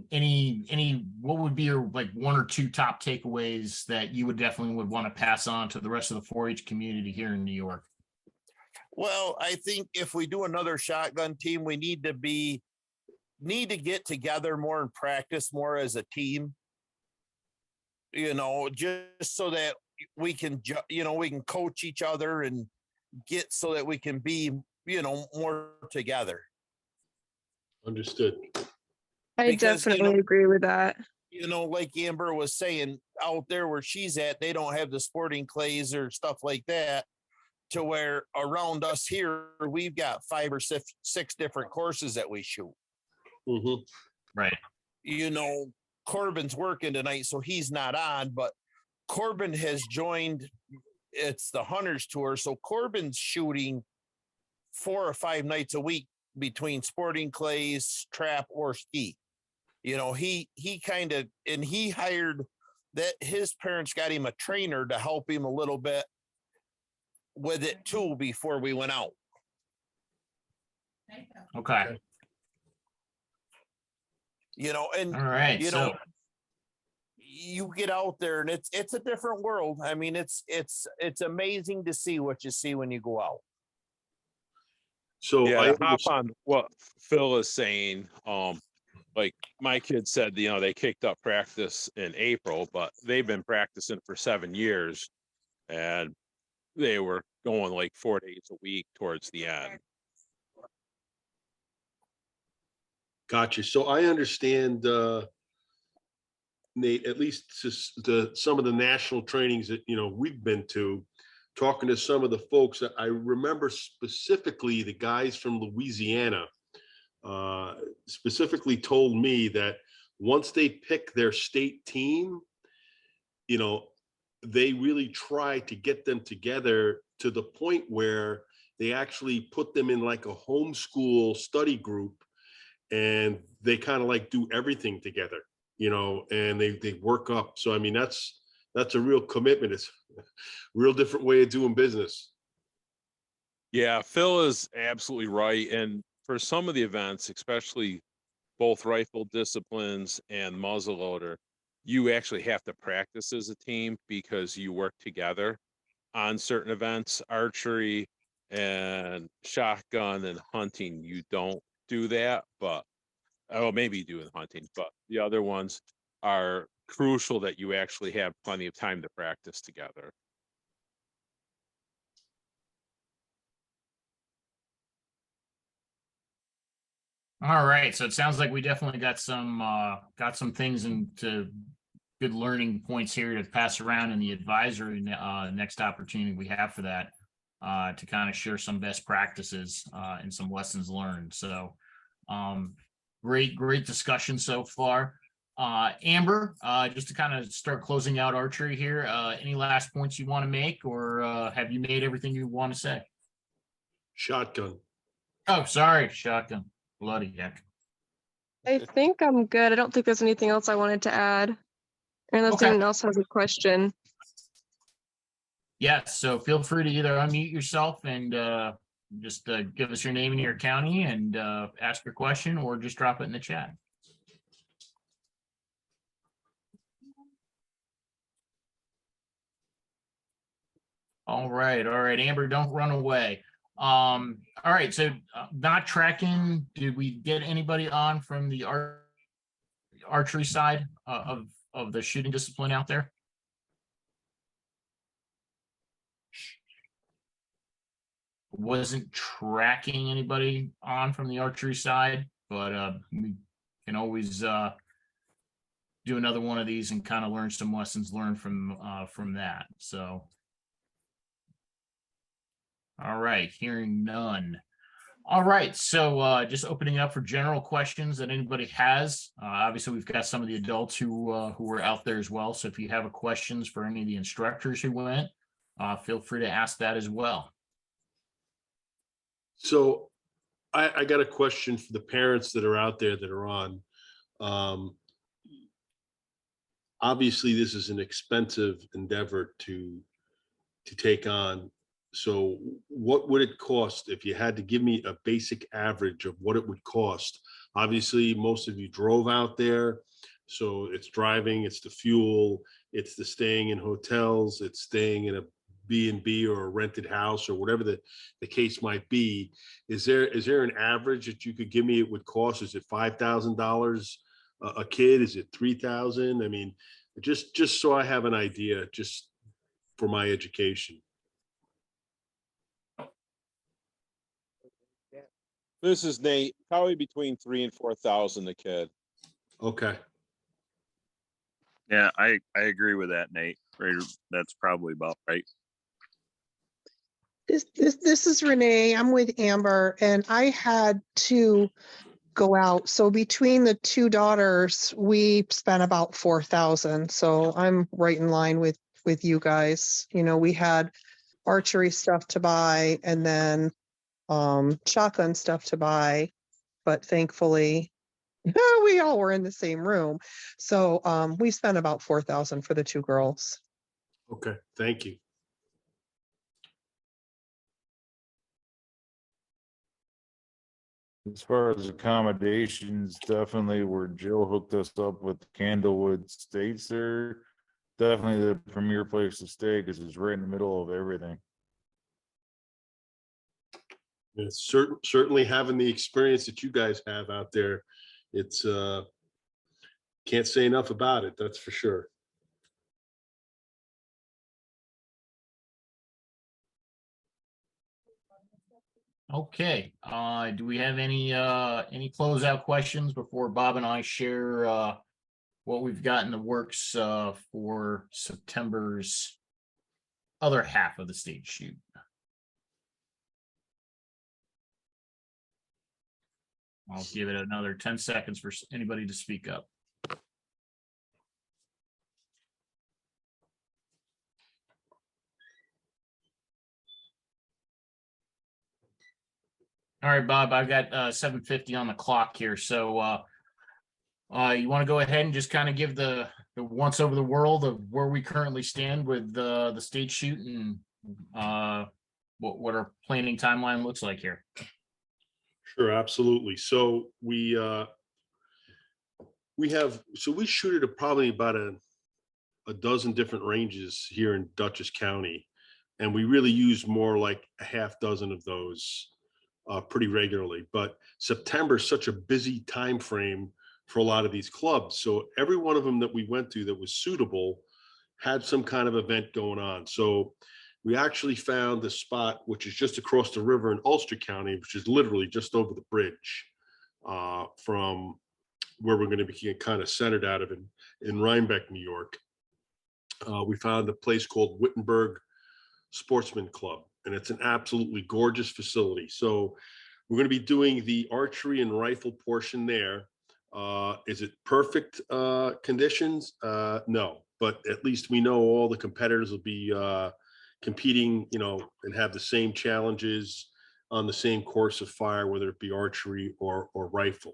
would be your like one or two top takeaways that you would want to pass on to the rest of the 4-H community here in New York? Well, I think if we do another shotgun team, we need to get together more and practice more as a team. Just so that we can, we can coach each other and get so that we can be, more together. Understood. I Because, definitely agree with that. Like Amber was saying, out there where she's at, they don't have the sporting clays or stuff like that, to where around us here, we've got 5 or 6 different courses that we shoot. Mm-hmm. Right. Corbin's working tonight, so he's not on, but Corbin has joined. It's the Hunters Tour. So Corbin's shooting 4 or 5 nights a week between sporting clays, trap, or ski. He kind of, and he hired that his parents got him a trainer to help him a little bit with it too before we went out. Okay. And All right. you get out there and it's a different world. I mean, it's amazing to see what you see when you go out. So Yeah, hop on what Phil is saying. Like my kids said, they kicked up practice in April, but they've been practicing for 7 years, and they were going like 4 days a week towards the end. Gotcha. So I understand, Nate, at least some of the national trainings that, we've been to, talking to some of the folks, I remember specifically the guys from Louisiana specifically told me that once they pick their state team, they really try to get them together to the point where they actually put them in like a homeschool study group, and they kind of like do everything together, and they work up. So, I mean, that's a real commitment. It's a real different way of doing business. Yeah, Phil is absolutely right. And for some of the events, especially both rifle disciplines and muzzleloader, you actually have to practice as a team because you work together on certain events. Archery and shotgun and hunting, you don't do that, but maybe you do in hunting, but the other ones are crucial that you actually have plenty of time to practice together. All right. So it sounds like we definitely got some things into good learning points here to pass around in the advisory next opportunity we have for that, to kind of share some best practices and some lessons learned. So great discussion so far. Amber, just to kind of start closing out archery here, any last points you want to make, or have you made everything you want to say? Shotgun. Oh, sorry, shotgun. Bloody heck. I think I'm good. I don't think there's anything else I wanted to add, unless Okay. anyone else has a question. Yes, so feel free to either unmute yourself and just give us your name and your county and ask your question, or just drop it in the chat. All right, Amber, don't run away. All right, so not tracking, did we get anybody on from the archery side of the shooting discipline out there? Wasn't tracking anybody on from the archery side, but we can always do another one of these and kind of learn some lessons learned from that. So, all right, hearing none. All right, so just opening up for general questions that anybody has. Obviously, we've got some of the adults who were out there as well. So if you have a questions for any of the instructors who went, feel free to ask that as well. So I got a question for the parents that are out there that are on. Um, Obviously, this is an expensive endeavor to take on. So what would it cost if you had to give me a basic average of what it would cost? Obviously, most of you drove out there. So it's driving, it's the fuel, it's the staying in hotels, it's staying in a B&B or a rented house or whatever the case might be. Is there an average that you could give me it would cost? Is it $5,000 a kid? Is it 3,000? I mean, just so I have an idea, just for my education. This is Nate, probably between 3,000 and 4,000 a kid. Okay. Yeah, I agree with that, Nate. Right, that's probably about right. This is Renee. I'm with Amber, and I had to go out. So between the two daughters, we spent about 4,000. So I'm right in line with you guys. You know, we had archery stuff to buy, and then shotgun stuff to buy, but thankfully we all were in the same room. So we spent about 4,000 for the two girls. Okay, thank you. As far as accommodations, definitely where Jill hooked us up with Candlewood States there. Definitely the premier place to stay because it's right in the middle of everything. It's certainly having the experience that you guys have out there. It's can't say enough about it, that's for sure. Okay, do we have any closeout questions before Bob and I share what we've got in the works for September's other half of the stage shoot? I'll give it another 10 seconds for anybody to speak up. All right, Bob, I've got 7:50 on the clock here. So you want to go ahead and just kind of give the once over the world of where we currently stand with the stage shoot and what our planning timeline looks like here. Sure, absolutely. So we shoot at probably about a dozen different ranges here in Dutchess County, and we really use more like a half dozen of those pretty regularly. But September is such a busy time frame for a lot of these clubs, so every one of them that we went to that was suitable had some kind of event going on. So we actually found the spot, which is just across the river in Ulster County, which is literally just over the bridge from where we're going to be kind of centered out of in Rhinebeck, New York. We found a place called Wittenberg Sportsman Club, and it's an absolutely gorgeous facility. So we're going to be doing the archery and rifle portion there. Is it perfect conditions? No, but at least we know all the competitors will be competing, you know, and have the same challenges on the same course of fire, whether it be archery or rifle.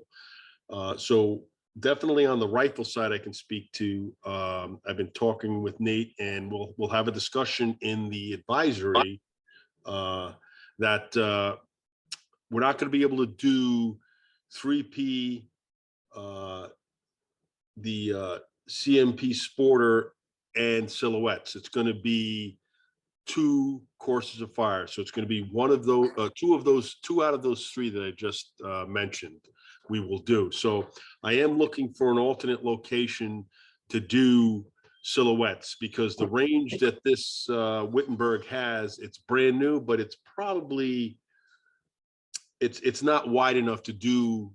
So definitely on the rifle side, I can speak to. I've been talking with Nate, and we'll have a discussion in the advisory that we're not going to be able to do 3P, the CMP Sporter and Silhouettes. It's going to be 2 courses of fire. So it's going to be one of those, two out of those 3 that I just mentioned we will do. So I am looking for an alternate location to do Silhouettes, because the range that this Wittenberg has, it's brand new, but it's probably, it's not wide enough to do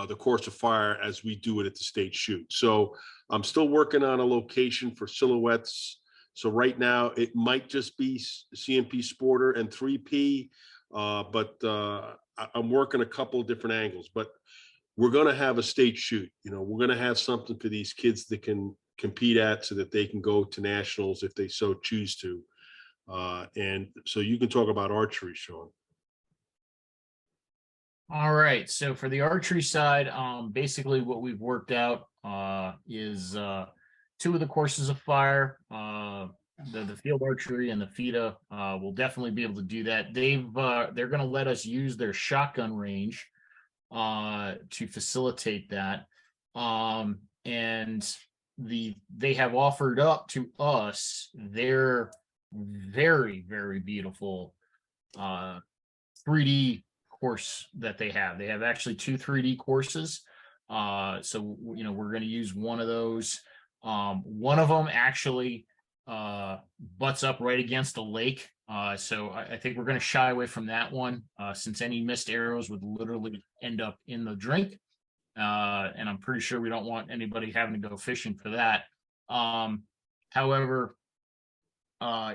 the course of fire as we do it at the state shoot. So I'm still working on a location for Silhouettes. So right now it might just be CMP Sporter and 3P, but I'm working a couple of different angles, but we're going to have a state shoot. We're going to have something for these kids that can compete at so that they can go to nationals if they so choose to. And so you can talk about archery, Sean. All right, so for the archery side, basically what we've worked out is 2 of the courses of fire, the field archery and the FIDA will definitely be able to do that. They're going to let us use their shotgun range to facilitate that, and they have offered up to us their very, very beautiful 3D course that they have. They have actually 2 3D courses. So we're going to use one of those. One of them actually butts up right against the lake. So I think we're going to shy away from that one, since any missed arrows would literally end up in the drink. And I'm pretty sure we don't want anybody having to go fishing for that. However,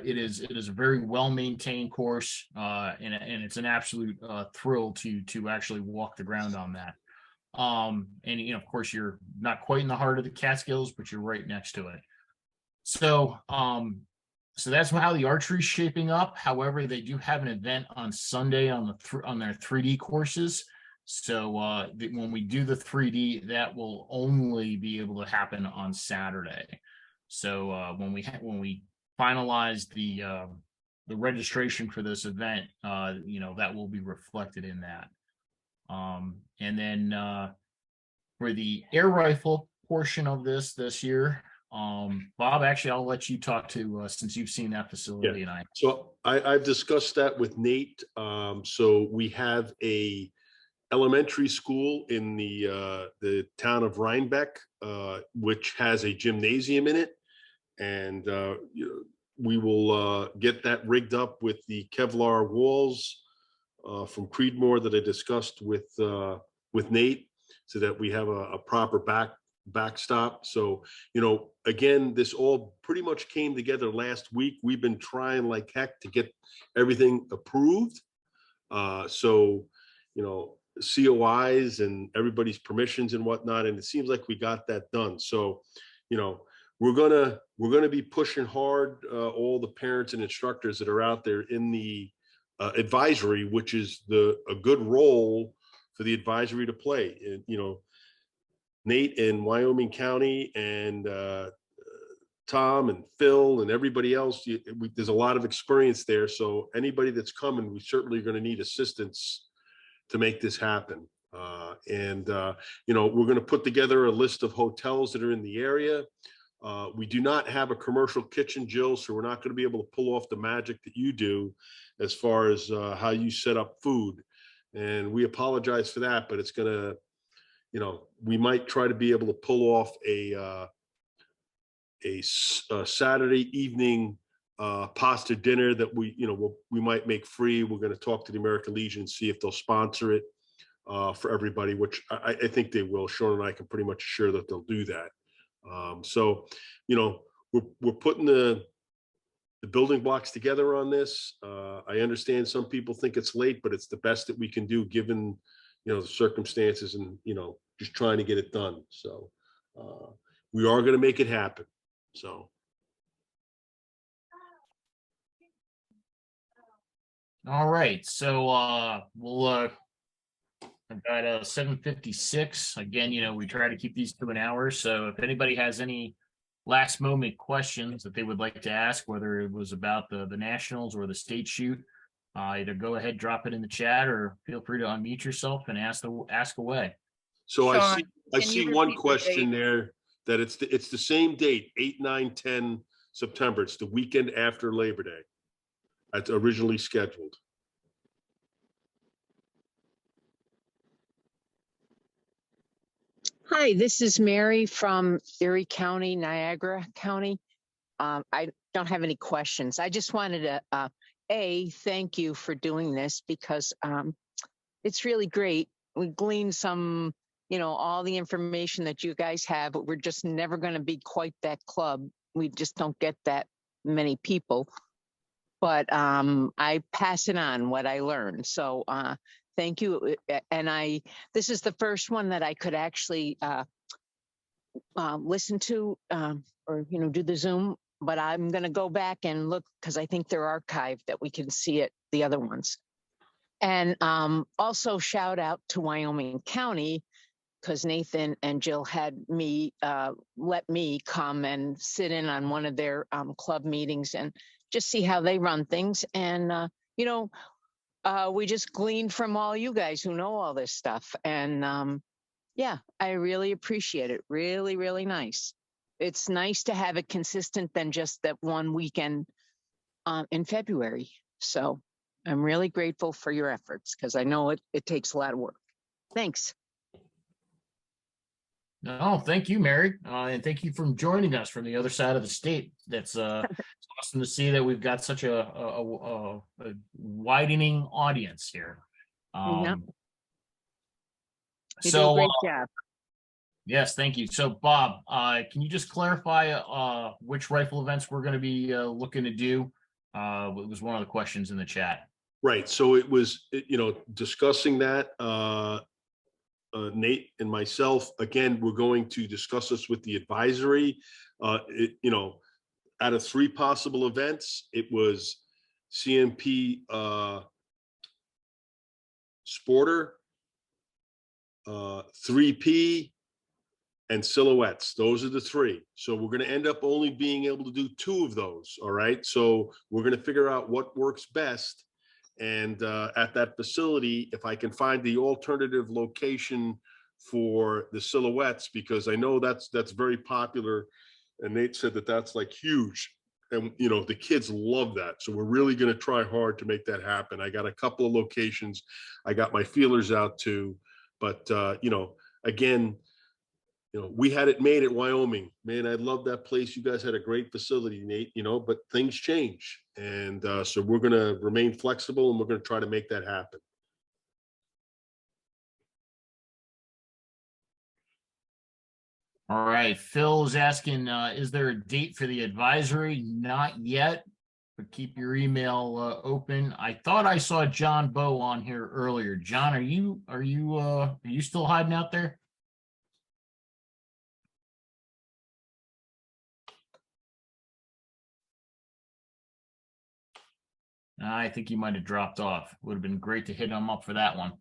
it is a very well-maintained course, and it's an absolute thrill to actually walk the ground on that. And of course, you're not quite in the heart of the Catskills, but you're right next to it. So that's how the archery is shaping up. However, they do have an event on Sunday on their 3D courses. So when we do the 3D, that will only be able to happen on Saturday. So when we finalize the registration for this event, that will be reflected in that. And then for the air rifle portion of this year, Bob, actually, I'll let you talk to since you've seen that facility. Yeah. And So I've discussed that with Nate. So we have a elementary school in the town of Rhinebeck, which has a gymnasium in it. And we will get that rigged up with the Kevlar walls from Creedmoor that I discussed with Nate, so that we have a proper backstop. So again, this all pretty much came together last week. We've been trying like heck to get everything approved. So COIs and everybody's permissions and whatnot, and it seems like we got that done. So we're gonna be pushing hard, all the parents and instructors that are out there in the advisory, which is a good role for the advisory to play. And Nate in Wyoming County and Tom and Phil and everybody else, there's a lot of experience there. So anybody that's coming, we certainly are going to need assistance to make this happen. And we're going to put together a list of hotels that are in the area. We do not have a commercial kitchen, Jill, so we're not going to be able to pull off the magic that you do as far as how you set up food. And we apologize for that, but it's going to, we might try to be able to pull off a Saturday evening pasta dinner that we might make free. We're going to talk to the American Legion and see if they'll sponsor it for everybody, which I think they will. Sean and I can pretty much assure that they'll do that. So, we're putting the building blocks together on this. I understand some people think it's late, but it's the best that we can do given, the circumstances and, just trying to get it done. So, we are going to make it happen. So. all right, so we'll I've got 7:56. Again, we try to keep these to an hour. So if anybody has any last moment questions that they would like to ask, whether it was about the nationals or the state shoot, either go ahead, drop it in the chat, or feel free to unmute yourself and ask away. So Sean, I can see you one repeat the question date? there that it's the same date, 8, 9, 10 September. It's the weekend after Labor Day. That's originally scheduled. Hi, this is Mary from Erie County, Niagara County. I don't have any questions. I just wanted to, thank you for doing this because it's really great. We glean some, all the information that you guys have, but we're just never going to be quite that club. We just don't get that many people. But I pass it on what I learned. So thank you. And this is the first one that I could actually listen to or, do the Zoom, but I'm going to go back and look because I think they're archived that we can see it, the other ones. And also shout out to Wyoming County, because Nathan and Jill had me let me come and sit in on one of their club meetings and just see how they run things. And we just gleaned from all you guys who know all this stuff. And yeah, I really appreciate it. Really, really nice. It's nice to have it consistent than just that one weekend in February. So I'm really grateful for your efforts because I know it takes a lot of work. Thanks. No, thank you, Mary. And thank you for joining us from the other side of the state. That's awesome to see that we've got such a widening audience here. Yep. You do So a great job. yes, thank you. So Bob, can you just clarify which rifle events we're going to be looking to do? It was one of the questions in the chat. Right. So it was, discussing that, Nate and myself, again, we're going to discuss this with the advisory. Out of 3 possible events, it was CMP Sporter, 3P, and Silhouettes. Those are the 3. So we're going to end up only being able to do 2 of those. All right. So we're going to figure out what works best. And at that facility, if I can find the alternative location for the Silhouettes, because I know that's very popular. And Nate said that that's like huge. And, the kids love that. So we're really going to try hard to make that happen. I got a couple of locations. I got my feelers out too. But, again, we had it made at Wyoming. Man, I love that place. You guys had a great facility, Nate, but things change. And so we're going to remain flexible and we're going to try to make that happen. All right. Phil is asking, is there a date for the advisory? Not yet, but keep your email open. I thought I saw John Bow on here earlier. John, are you still hiding out there? I think he might have dropped off. Would have been great to hit him up for that one.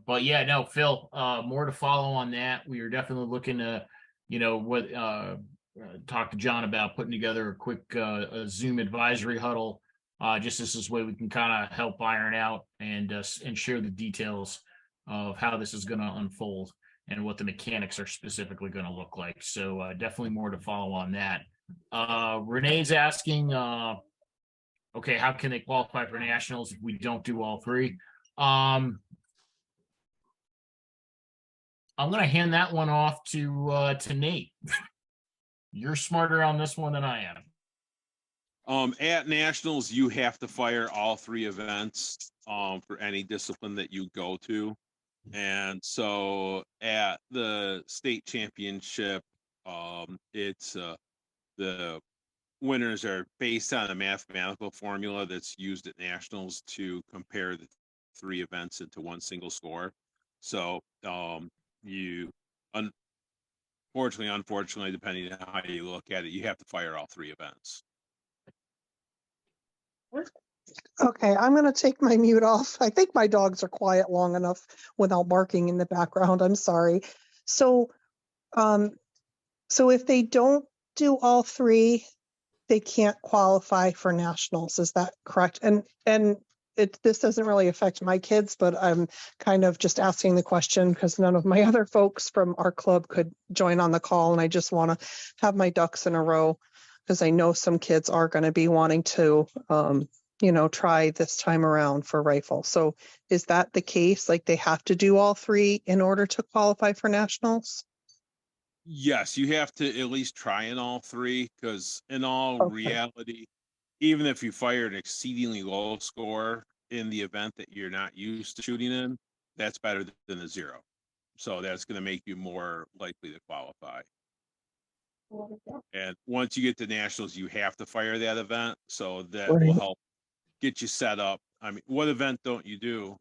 But yeah, no, Phil, more to follow on that. We are definitely looking to, talk to John about putting together a quick a Zoom advisory huddle. Just this way we can kind of help iron out and share the details of how this is going to unfold and what the mechanics are specifically going to look like. So definitely more to follow on that. Renee's asking, okay, how can they qualify for nationals if we don't do all 3? I'm going to hand that one off to Nate. You're smarter on this one than I am. At nationals, you have to fire all 3 events for any discipline that you go to. And so at the state championship, it's the winners are based on a mathematical formula that's used at nationals to compare the 3 events into one single score. So unfortunately, depending on how you look at it, you have to fire all 3 events. Okay, I'm going to take my mute off. I think my dogs are quiet long enough without barking in the background. I'm sorry. So if they don't do all 3, they can't qualify for nationals. Is that correct? And this doesn't really affect my kids, but I'm kind of just asking the question because none of my other folks from our club could join on the call. And I just want to have my ducks in a row because I know some kids are going to be wanting to, try this time around for rifle. So is that the case? Like they have to do all 3 in order to qualify for nationals? Yes, you have to at least try in all 3 because in all reality, even if you fire an exceedingly low score in the event that you're not used to shooting in, that's better than a 0. So that's going to make you more likely to qualify. And once you get to nationals, you have to fire that event. So that will help get you set up. I mean, what event don't you do?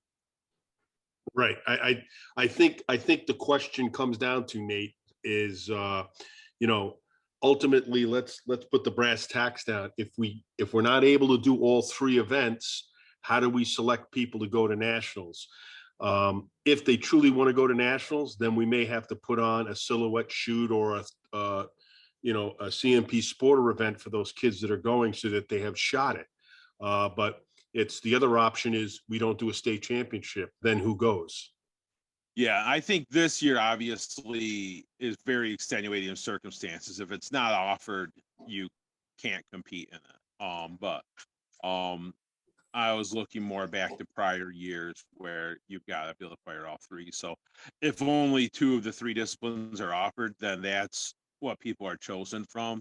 Right. I think the question comes down to, Nate, is you know, ultimately let's put the brass tacks down. If we're not able to do all three events, how do we select people to go to nationals? If they truly want to go to nationals, then we may have to put on a silhouette shoot or a CMP sporter event for those kids that are going so that they have shot it. But it's the other option is we don't do a state championship. Then who goes? Yeah, I think this year obviously is very extenuating circumstances. If it's not offered, you can't compete in it. But I was looking more back to prior years where you've got to be able to fire all three. So if only 2 of the 3 disciplines are offered, then that's what people are chosen from.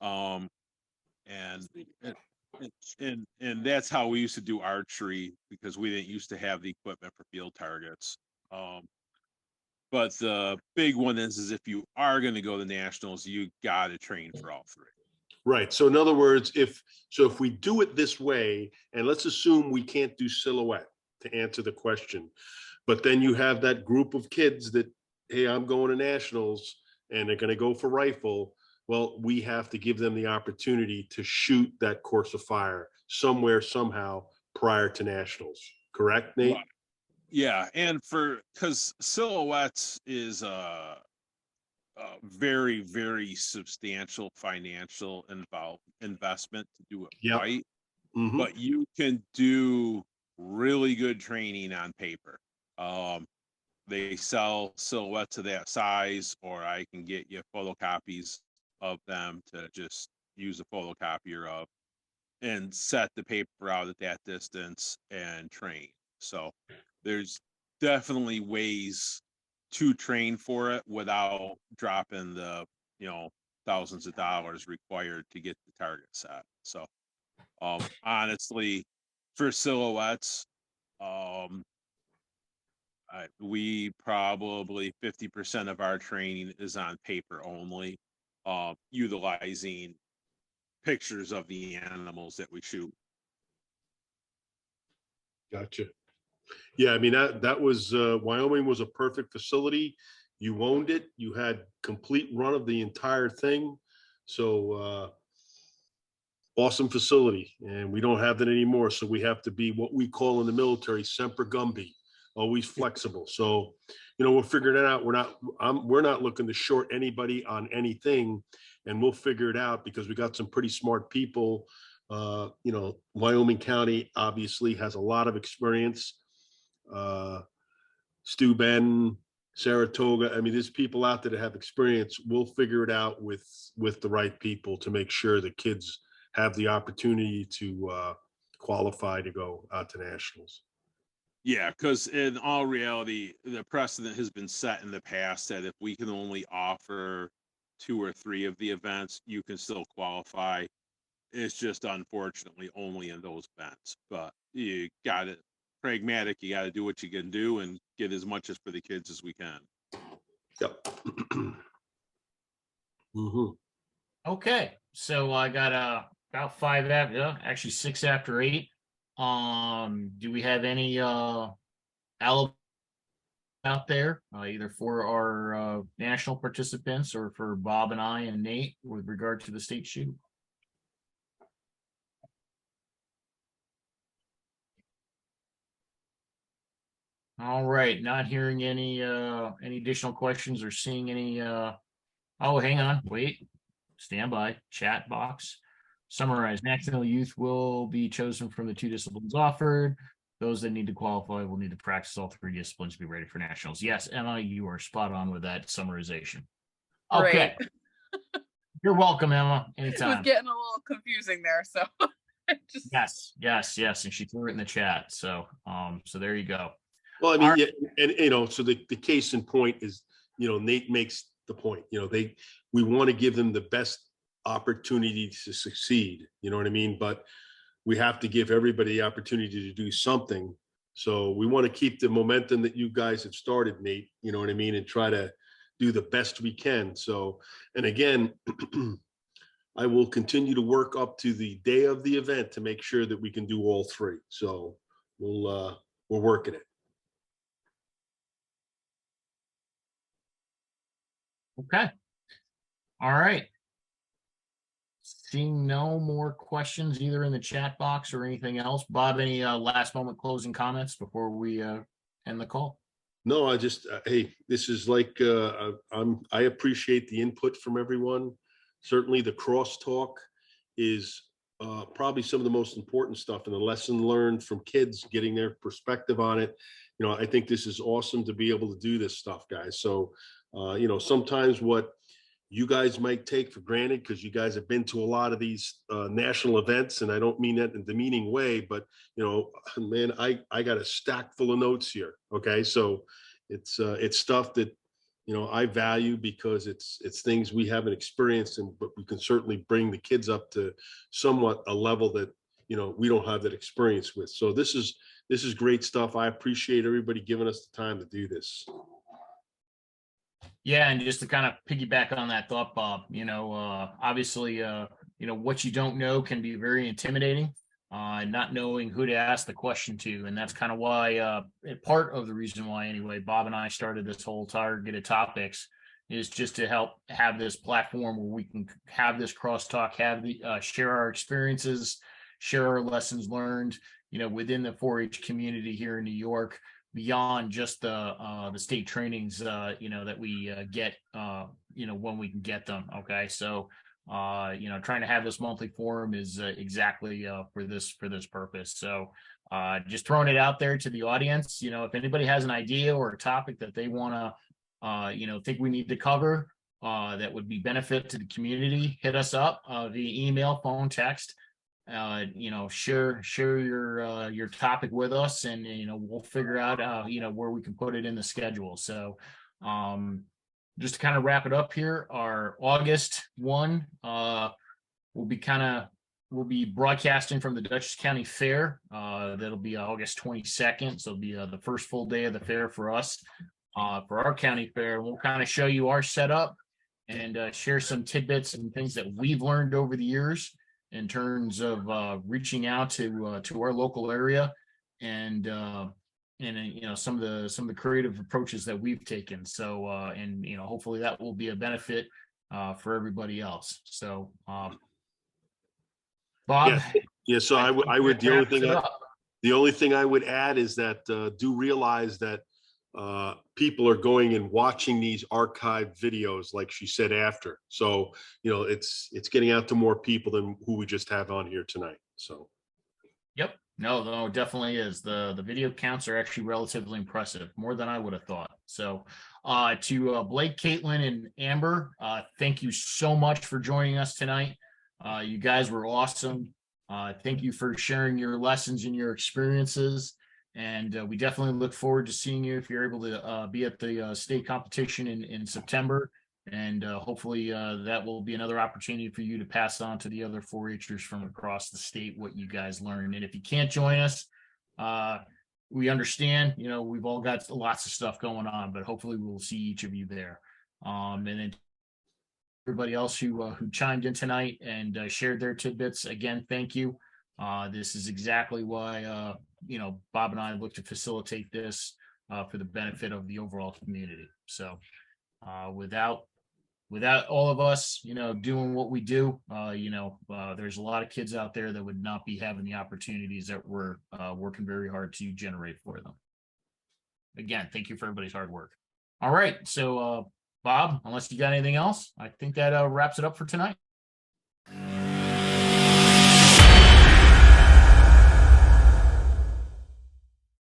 And that's how we used to do archery, because we didn't used to have the equipment for field targets. But the big one is if you are going to go to nationals, you got to train for all 3. Right. So in other words, if we do it this way, and let's assume we can't do silhouette to answer the question, but then you have that group of kids that, hey, I'm going to nationals and they're going to go for rifle. Well, we have to give them the opportunity to shoot that course of fire somewhere, somehow prior to nationals. Correct, Nate? Right. Yeah. And because silhouettes is a very, very substantial financial investment to do it Yep. right. Mhm. But you can do really good training on paper. They sell silhouettes of that size, or I can get you photocopies of them to just use a photocopier of and set the paper out at that distance and train. So there's definitely ways to train for it without dropping the, thousands of dollars required to get the target set. So honestly, for silhouettes, we probably 50% of our training is on paper only, utilizing pictures of the animals that we shoot. Gotcha. Yeah, I mean, that was Wyoming was a perfect facility. You owned it. You had complete run of the entire thing. So awesome facility, and we don't have that anymore. So we have to be what we call in the military semper gumby, always flexible. So we're figuring it out. We're not looking to short anybody on anything, and we'll figure it out because we got some pretty smart people. Wyoming County obviously has a lot of experience. Stu Ben, Saratoga. I mean, there's people out there that have experience. We'll figure it out with the right people to make sure the kids have the opportunity to qualify to go out to nationals. Yeah, because in all reality, the precedent has been set in the past that if we can only offer 2 or 3 of the events, you can still qualify. It's just unfortunately only in those events, but you got it pragmatic. You got to do what you can do and get as much as for the kids as we can. Yep. Mm-hmm. Okay, so I got about 5 after, actually 6 after 8. Do we have any out there, either for our national participants or for Bob and I and Nate with regard to the state shoot? All right, not hearing any additional questions or seeing any oh, hang on, wait, stand by, chat box. Summarize, national youth will be chosen from the 2 disciplines offered. Those that need to qualify will need to practice all 3 disciplines to be ready for nationals. Yes, Emma, you are spot on with that summarization. Okay. You're welcome, Emma. Anytime. It was getting a little confusing there, so Yes, and she threw it in the chat. So there you go. Well, I mean, yeah, and so the case in point is, Nate makes the point. We want to give them the best opportunity to succeed. You know what I mean? But we have to give everybody the opportunity to do something. So we want to keep the momentum that you guys have started, Nate. You know what I mean? And try to do the best we can. So, and again, I will continue to work up to the day of the event to make sure that we can do all 3. So we're working it. Okay. All right. Seeing no more questions either in the chat box or anything else. Bob, any last moment closing comments before we end the call? No, I just, hey, this is like, I appreciate the input from everyone. Certainly the crosstalk is probably some of the most important stuff, and the lesson learned from kids, getting their perspective on it. You know, I think this is awesome to be able to do this stuff, guys. So, you know, sometimes what you guys might take for granted because you guys have been to a lot of these national events, and I don't mean that in a demeaning way, but you know, man, I got a stack full of notes here. Okay, so it's stuff that, you know, I value because it's things we haven't experienced, and but we can certainly bring the kids up to somewhat a level that, you know, we don't have that experience with. So this is great stuff. I appreciate everybody giving us the time to do this. Yeah, and just to kind of piggyback on that thought, Bob, you know, obviously, you know, what you don't know can be very intimidating, not knowing who to ask the question to. And that's kind of why, part of the reason why, anyway, Bob and I started this whole Targeted Topics is just to help have this platform where we can have this crosstalk, have the share our experiences, share our lessons learned, you know, within the 4-H community here in New York, beyond just the state trainings, you know, that we get, you know, when we can get them. Okay, so you know, trying to have this monthly forum is exactly for this purpose. So just throwing it out there to the audience. You know, if anybody has an idea or a topic that they want to, you know, think we need to cover, that would be benefit to the community, hit us up via email, phone, text. You know, share your topic with us, and you know, we'll figure out you know, where we can put it in the schedule. So just to kind of wrap it up here, our August 1 will be broadcasting from the Dutchess County Fair. That'll be August 22nd, so it'll be the first full day of the fair for us, for our county fair. We'll kind of show you our setup and share some tidbits and things that we've learned over the years in terms of reaching out to our local area, and you know, some of the creative approaches that we've taken. So and you know, hopefully that will be a benefit for everybody else. So Bob. Yeah. So I would the only thing I would add is that do realize that people are going and watching these archived videos, like she said, after. So, you know, it's getting out to more people than who we just have on here tonight. So. Yep. No, definitely is. The video counts are actually relatively impressive, more than I would have thought. So to Blake, Caitlin, and Amber, thank you so much for joining us tonight. You guys were awesome. Thank you for sharing your lessons and your experiences. And we definitely look forward to seeing you if you're able to be at the state competition in September. And hopefully that will be another opportunity for you to pass on to the other 4-Hers from across the state what you guys learned. And if you can't join us, we understand, you know, we've all got lots of stuff going on, but hopefully we'll see each of you there. And then everybody else who chimed in tonight and shared their tidbits, again, thank you. This is exactly why, you know, Bob and I look to facilitate this for the benefit of the overall community. So without all of us, you know, doing what we do, you know, there's a lot of kids out there that would not be having the opportunities that we're working very hard to generate for them. Again, thank you for everybody's hard work. All right. So, Bob, unless you got anything else, I think that wraps it up for tonight.